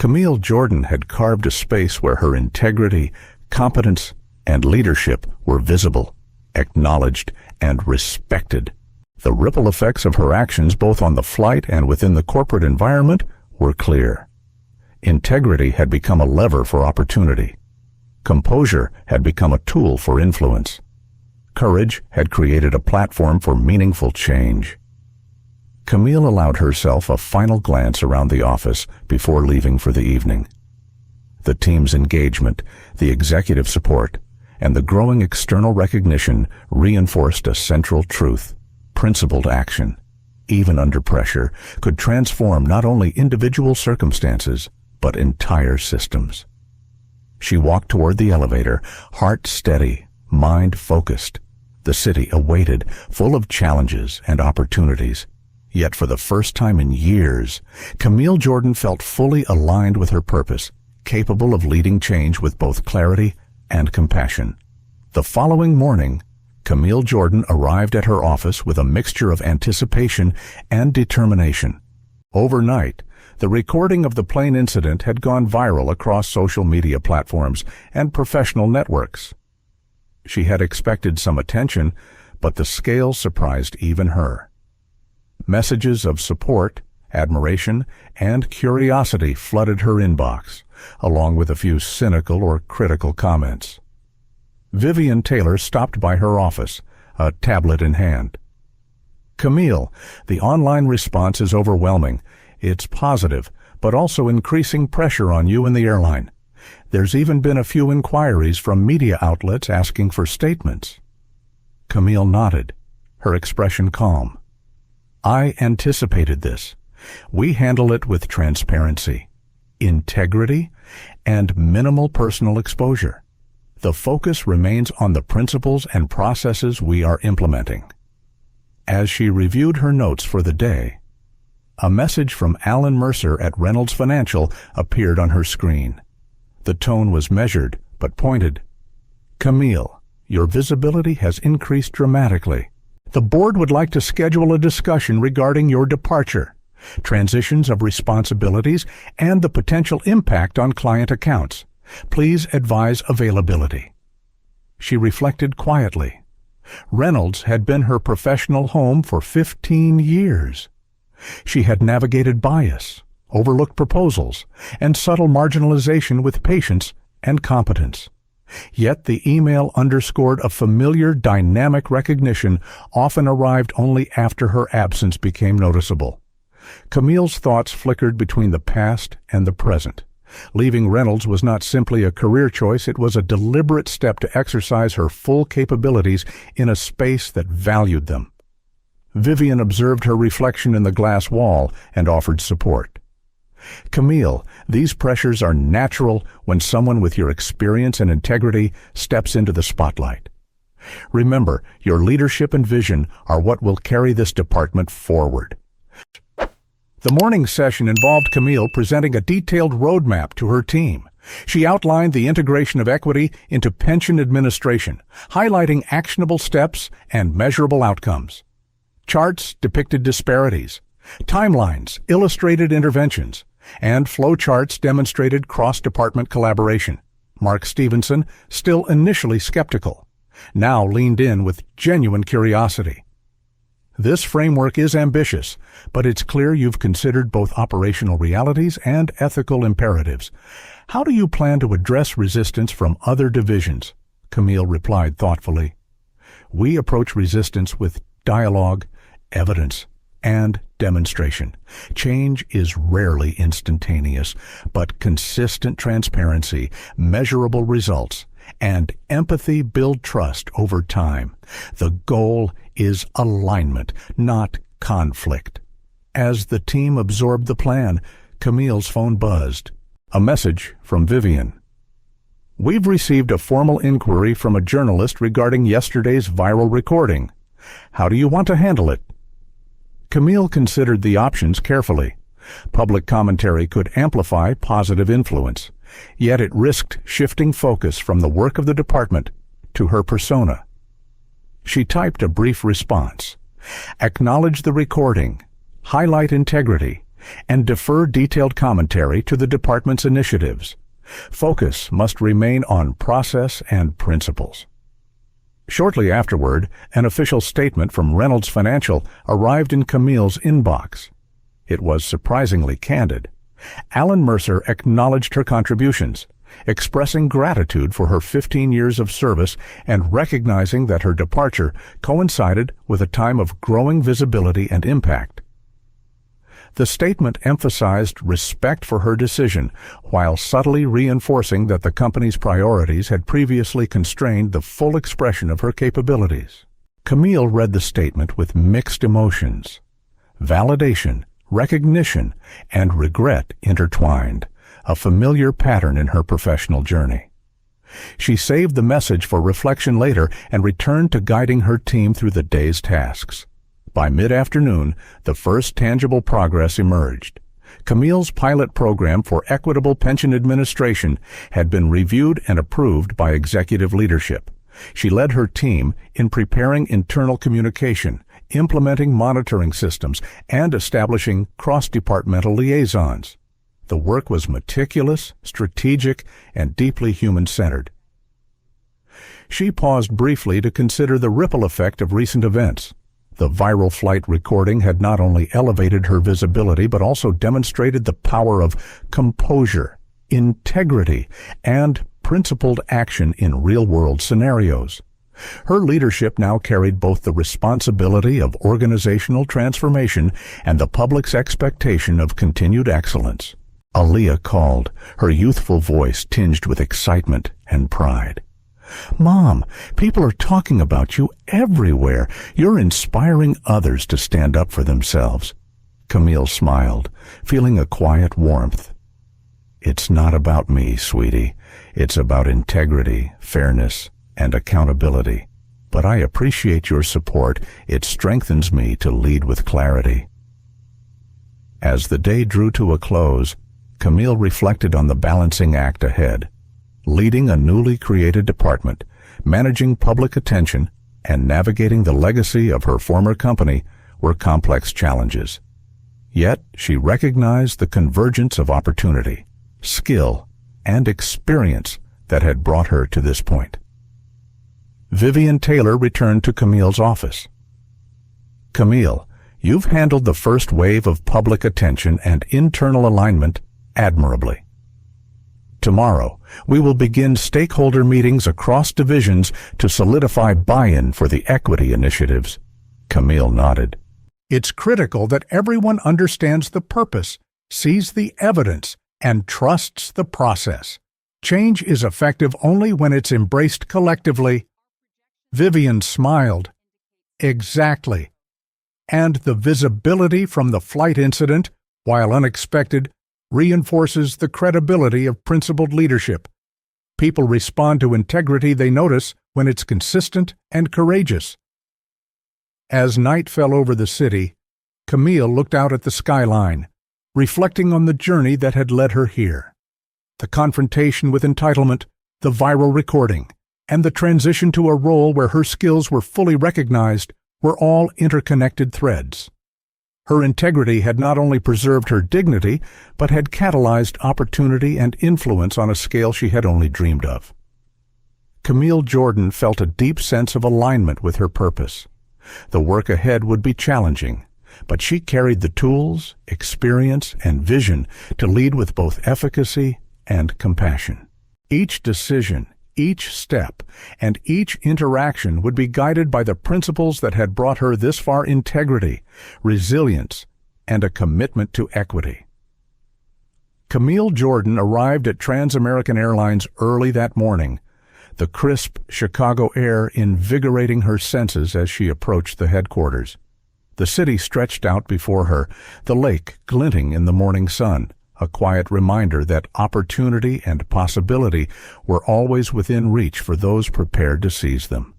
Camille Jordan had carved a space where her integrity, competence, and leadership were visible, acknowledged, and respected. The ripple effects of her actions both on the flight and within the corporate environment were clear. Integrity had become a lever for opportunity. Composure had become a tool for influence. Courage had created a platform for meaningful change. Camille allowed herself a final glance around the office before leaving for the evening. The team's engagement, the executive support, and the growing external recognition reinforced a central truth. Principled action, even under pressure, could transform not only individual circumstances, but entire systems. She walked toward the elevator, heart steady, mind focused. The city awaited, full of challenges and opportunities. Yet for the first time in years, Camille Jordan felt fully aligned with her purpose, capable of leading change with both clarity and compassion. The following morning, Camille Jordan arrived at her office with a mixture of anticipation and determination. Overnight, the recording of the plane incident had gone viral across social media platforms and professional networks. She had expected some attention, but the scale surprised even her. Messages of support, admiration, and curiosity flooded her inbox, along with a few cynical or critical comments. Vivian Taylor stopped by her office, a tablet in hand. Camille, the online response is overwhelming. It's positive, but also increasing pressure on you and the airline. There's even been a few inquiries from media outlets asking for statements. Camille nodded, her expression calm. I anticipated this. We handle it with transparency, integrity, and minimal personal exposure. The focus remains on the principles and processes we are implementing. As she reviewed her notes for the day, a message from Alan Mercer at Reynolds Financial appeared on her screen. The tone was measured but pointed. Camille, your visibility has increased dramatically. The board would like to schedule a discussion regarding your departure, transitions of responsibilities, and the potential impact on client accounts. Please advise availability. She reflected quietly. Reynolds had been her professional home for 15 years. She had navigated bias, overlooked proposals, and subtle marginalization with patience and competence. Yet the email underscored a familiar dynamic recognition often arrived only after her absence became noticeable. Camille's thoughts flickered between the past and the present, Leaving Reynolds was not simply a career choice, it was a deliberate step to exercise her full capabilities in a space that valued them. Vivian observed her reflection in the glass wall and offered support. Camille, these pressures are natural when someone with your experience and integrity steps into the spotlight. Remember, your leadership and vision are what will carry this department forward. The morning session involved Camille presenting a detailed roadmap to her team. She outlined the integration of equity into pension administration, highlighting actionable steps and measurable outcomes. Charts depicted disparities. Timelines illustrated interventions, and flowcharts demonstrated cross-department collaboration. Mark Stevenson, still initially skeptical, now leaned in with genuine curiosity. This framework is ambitious, but it's clear you've considered both operational realities and ethical imperatives. How do you plan to address resistance from other divisions? Camille replied thoughtfully. We approach resistance with dialogue, evidence, and demonstration. Change is rarely instantaneous, but consistent transparency, measurable results, and empathy build trust over time. The goal is alignment, not conflict. As the team absorbed the plan, Camille's phone buzzed. A message from Vivian. We've received a formal inquiry from a journalist regarding yesterday's viral recording. How do you want to handle it? Camille considered the options carefully. Public commentary could amplify positive influence, yet it risked shifting focus from the work of the department to her persona. She typed a brief response. Acknowledge the recording, highlight integrity, and defer detailed commentary to the department's initiatives. Focus must remain on process and principles. Shortly afterward, an official statement from Reynolds Financial arrived in Camille's inbox. It was surprisingly candid. Alan Mercer acknowledged her contributions, expressing gratitude for her 15 years of service and recognizing that her departure coincided with a time of growing visibility and impact. The statement emphasized respect for her decision, while subtly reinforcing that the company's priorities had previously constrained the full expression of her capabilities. Camille read the statement with mixed emotions. Validation, recognition, and regret intertwined, a familiar pattern in her professional journey. She saved the message for reflection later and returned to guiding her team through the day's tasks. By mid-afternoon, the first tangible progress emerged. Camille's pilot program for equitable pension administration had been reviewed and approved by executive leadership. She led her team in preparing internal communication, implementing monitoring systems, and establishing cross-departmental liaisons. The work was meticulous, strategic, and deeply human-centered. She paused briefly to consider the ripple effect of recent events. The viral flight recording had not only elevated her visibility but also demonstrated the power of composure, integrity, and principled action in real-world scenarios. Her leadership now carried both the responsibility of organizational transformation and the public's expectation of continued excellence. Aaliyah called, her youthful voice tinged with excitement and pride. Mom, people are talking about you everywhere. You're inspiring others to stand up for themselves. Camille smiled, feeling a quiet warmth. It's not about me, sweetie. It's about integrity, fairness, and accountability. But I appreciate your support. It strengthens me to lead with clarity. As the day drew to a close, Camille reflected on the balancing act ahead. Leading a newly created department, managing public attention, and navigating the legacy of her former company were complex challenges. Yet she recognized the convergence of opportunity, skill, and experience that had brought her to this point. Vivian Taylor returned to Camille's office. Camille, you've handled the first wave of public attention and internal alignment admirably. Tomorrow, we will begin stakeholder meetings across divisions to solidify buy-in for the equity initiatives. Camille nodded. It's critical that everyone understands the purpose, sees the evidence, and trusts the process. Change is effective only when it's embraced collectively. Vivian smiled. Exactly. And the visibility from the flight incident, while unexpected, reinforces the credibility of principled leadership. People respond to integrity they notice when it's consistent and courageous. As night fell over the city, Camille looked out at the skyline, reflecting on the journey that had led her here. The confrontation with entitlement, the viral recording, and the transition to a role where her skills were fully recognized were all interconnected threads. Her integrity had not only preserved her dignity, but had catalyzed opportunity and influence on a scale she had only dreamed of. Camille Jordan felt a deep sense of alignment with her purpose. The work ahead would be challenging, but she carried the tools, experience, and vision to lead with both efficacy and compassion. Each decision, each step, and each interaction would be guided by the principles that had brought her this far: integrity, resilience, and a commitment to equity. Camille Jordan arrived at Trans-American Airlines early that morning, the crisp Chicago air invigorating her senses as she approached the headquarters. The city stretched out before her, the lake glinting in the morning sun, a quiet reminder that opportunity and possibility were always within reach for those prepared to seize them.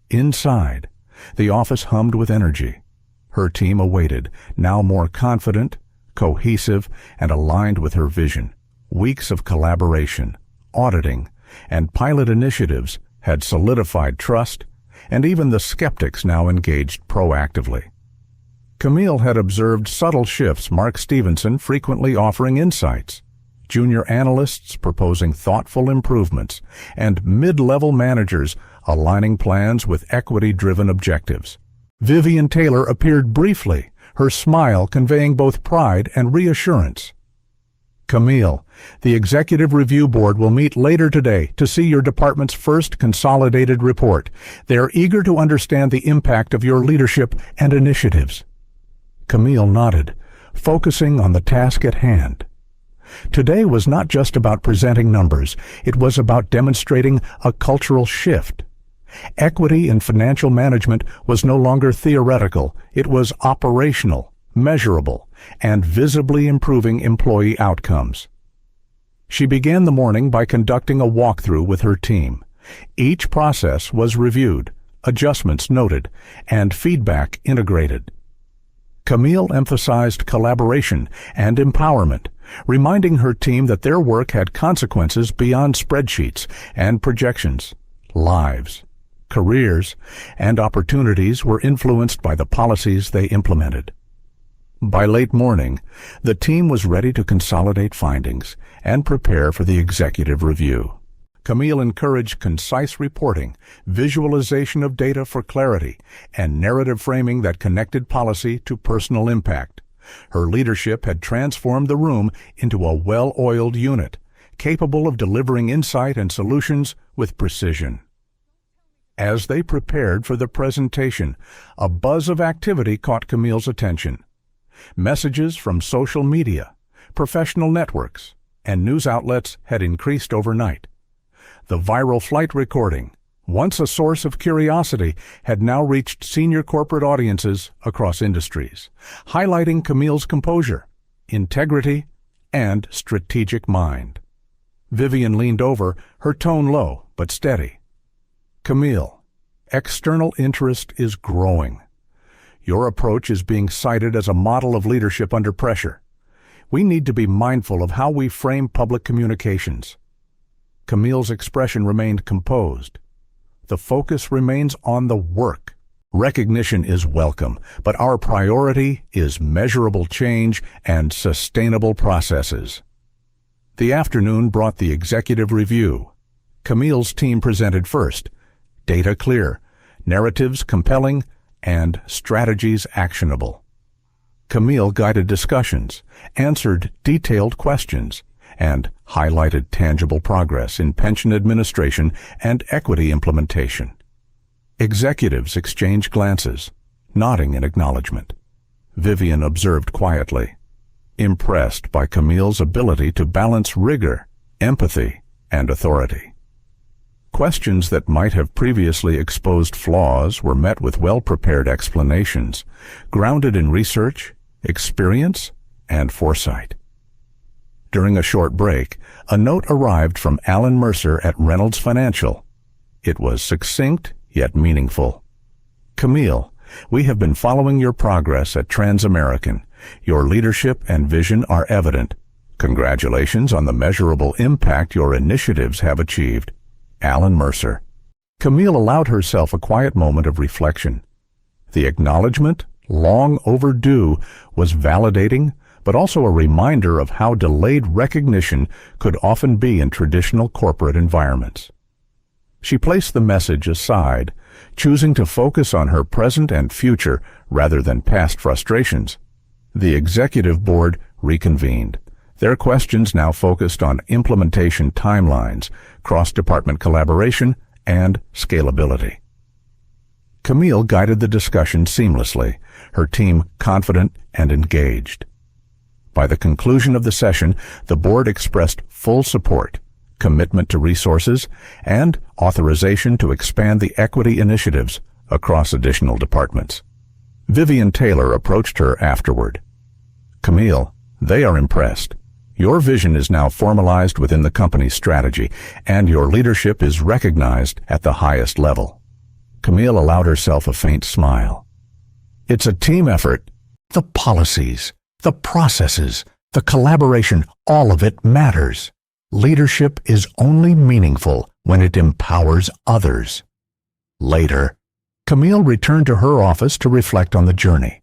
Inside, the office hummed with energy. Her team awaited, now more confident, cohesive, and aligned with her vision. Weeks of collaboration, auditing, and pilot initiatives had solidified trust, and even the skeptics now engaged proactively. Camille had observed subtle shifts: Mark Stevenson frequently offering insights, junior analysts proposing thoughtful improvements, and mid-level managers aligning plans with equity-driven objectives. Vivian Taylor appeared briefly, her smile conveying both pride and reassurance. Camille, the Executive Review Board will meet later today to see your department's first consolidated report. They are eager to understand the impact of your leadership and initiatives. Camille nodded, focusing on the task at hand. Today was not just about presenting numbers, it was about demonstrating a cultural shift. Equity in financial management was no longer theoretical, it was operational, measurable, and visibly improving employee outcomes. She began the morning by conducting a walkthrough with her team. Each process was reviewed, adjustments noted, and feedback integrated. Camille emphasized collaboration and empowerment, reminding her team that their work had consequences beyond spreadsheets and projections. Lives, careers, and opportunities were influenced by the policies they implemented. By late morning, the team was ready to consolidate findings and prepare for the executive review. Camille encouraged concise reporting, visualization of data for clarity, and narrative framing that connected policy to personal impact. Her leadership had transformed the room into a well-oiled unit, capable of delivering insight and solutions with precision. As they prepared for the presentation, a buzz of activity caught Camille's attention. Messages from social media, professional networks, and news outlets had increased overnight. The viral flight recording, once a source of curiosity, had now reached senior corporate audiences across industries, highlighting Camille's composure, integrity, and strategic mind. Vivian leaned over, her tone low but steady. Camille, external interest is growing. Your approach is being cited as a model of leadership under pressure. We need to be mindful of how we frame public communications. Camille's expression remained composed. The focus remains on the work. Recognition is welcome, but our priority is measurable change and sustainable processes. The afternoon brought the executive review. Camille's team presented first, data clear, narratives compelling, and strategies actionable. Camille guided discussions, answered detailed questions, and highlighted tangible progress in pension administration and equity implementation. Executives exchanged glances, nodding in acknowledgement. Vivian observed quietly. impressed by Camille's ability to balance rigor, empathy, and authority. Questions that might have previously exposed flaws were met with well-prepared explanations, grounded in research, experience, and foresight. During a short break, a note arrived from Alan Mercer at Reynolds Financial. It was succinct yet meaningful. Camille, we have been following your progress at Transamerican. Your leadership and vision are evident. Congratulations on the measurable impact your initiatives have achieved. Alan Mercer. Camille allowed herself a quiet moment of reflection. The acknowledgement, long overdue, was validating, but also a reminder of how delayed recognition could often be in traditional corporate environments. She placed the message aside, choosing to focus on her present and future rather than past frustrations. The executive board reconvened. Their questions now focused on implementation timelines, cross-department collaboration, and scalability. Camille guided the discussion seamlessly, her team confident and engaged. By the conclusion of the session, the board expressed full support, commitment to resources, and authorization to expand the equity initiatives across additional departments. Vivian Taylor approached her afterward. Camille, they are impressed. Your vision is now formalized within the company's strategy, and your leadership is recognized at the highest level. Camille allowed herself a faint smile. It's a team effort. The policies, the processes, the collaboration, all of it matters. Leadership is only meaningful when it empowers others. Later, Camille returned to her office to reflect on the journey.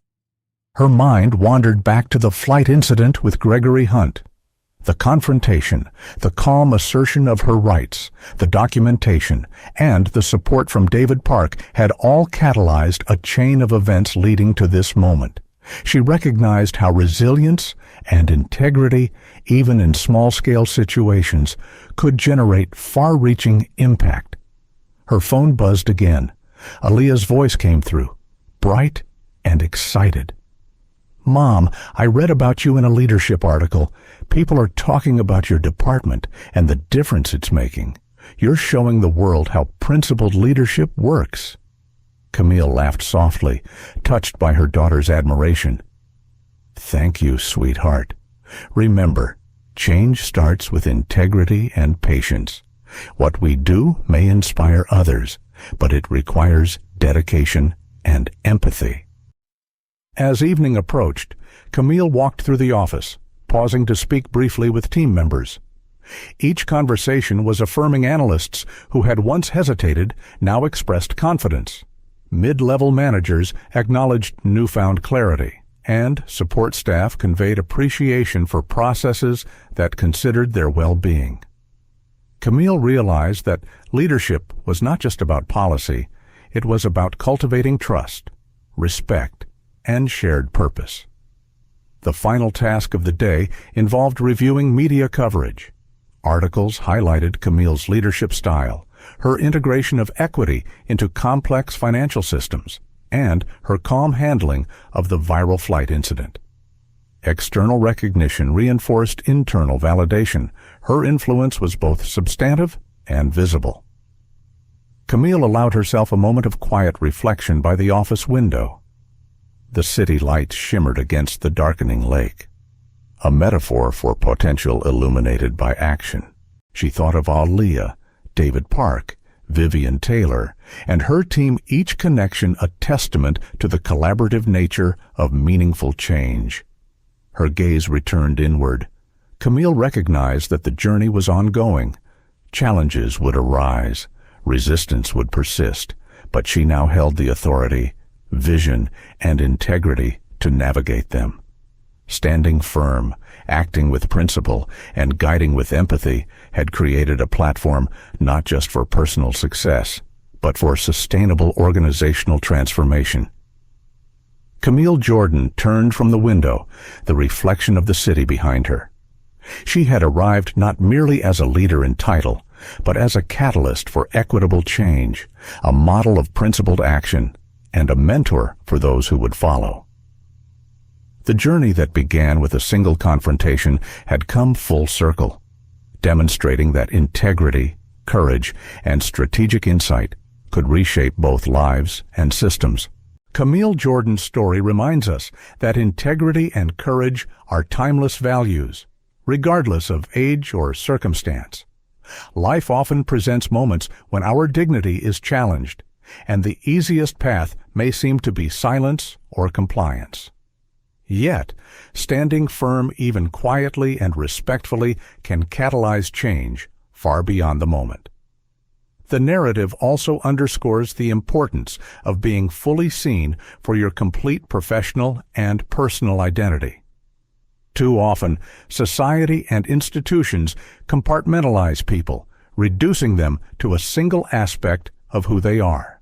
Her mind wandered back to the flight incident with Gregory Hunt. The confrontation, the calm assertion of her rights, the documentation, and the support from David Park had all catalyzed a chain of events leading to this moment. She recognized how resilience and integrity, even in small-scale situations, could generate far-reaching impact. Her phone buzzed again. Aaliyah's voice came through, bright and excited. Mom, I read about you in a leadership article. People are talking about your department and the difference it's making. You're showing the world how principled leadership works. Camille laughed softly, touched by her daughter's admiration. Thank you, sweetheart. Remember, change starts with integrity and patience. What we do may inspire others, but it requires dedication and empathy. As evening approached, Camille walked through the office, pausing to speak briefly with team members. Each conversation was affirming analysts who had once hesitated, now expressed confidence. Mid-level managers acknowledged newfound clarity, and support staff conveyed appreciation for processes that considered their well-being. Camille realized that leadership was not just about policy, it was about cultivating trust, respect, and shared purpose. The final task of the day involved reviewing media coverage. Articles highlighted Camille's leadership style, her integration of equity into complex financial systems, and her calm handling of the viral flight incident. External recognition reinforced internal validation. Her influence was both substantive and visible. Camille allowed herself a moment of quiet reflection by the office window. The city lights shimmered against the darkening lake, a metaphor for potential illuminated by action. She thought of Aaliyah, David Park, Vivian Taylor, and her team, each connection a testament to the collaborative nature of meaningful change. Her gaze returned inward. Camille recognized that the journey was ongoing. Challenges would arise, resistance would persist, but she now held the authority, vision, and integrity to navigate them. Standing firm, acting with principle, and guiding with empathy had created a platform not just for personal success, but for sustainable organizational transformation. Camille Jordan turned from the window, the reflection of the city behind her. She had arrived not merely as a leader in title, but as a catalyst for equitable change, a model of principled action, and a mentor for those who would follow. The journey that began with a single confrontation had come full circle, demonstrating that integrity, courage, and strategic insight could reshape both lives and systems. Camille Jordan's story reminds us that integrity and courage are timeless values, regardless of age or circumstance. Life often presents moments when our dignity is challenged, and the easiest path may seem to be silence or compliance. Yet, standing firm even quietly and respectfully can catalyze change far beyond the moment. The narrative also underscores the importance of being fully seen for your complete professional and personal identity. Too often, society and institutions compartmentalize people, reducing them to a single aspect of who they are.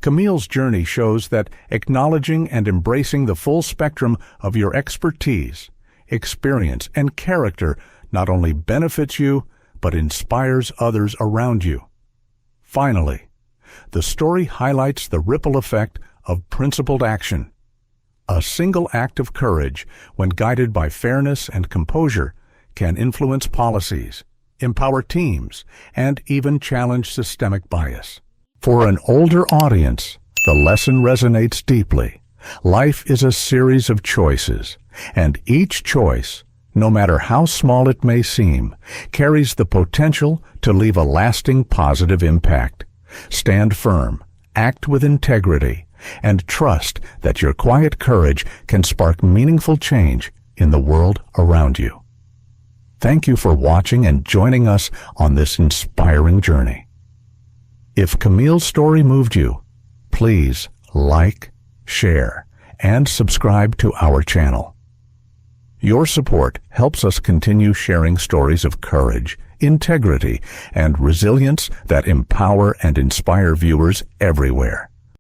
Camille's journey shows that acknowledging and embracing the full spectrum of your expertise, experience, and character not only benefits you, but inspires others around you. Finally, the story highlights the ripple effect of principled action. A single act of courage, when guided by fairness and composure, can influence policies, empower teams, and even challenge systemic bias. For an older audience, the lesson resonates deeply. Life is a series of choices, and each choice, no matter how small it may seem, carries the potential to leave a lasting positive impact. Stand firm, act with integrity, and trust that your quiet courage can spark meaningful change in the world around you. Thank you for watching and joining us on this inspiring journey. If Camille's story moved you, please like, share, and subscribe to our channel. Your support helps us continue sharing stories of courage, integrity, and resilience that empower and inspire viewers everywhere.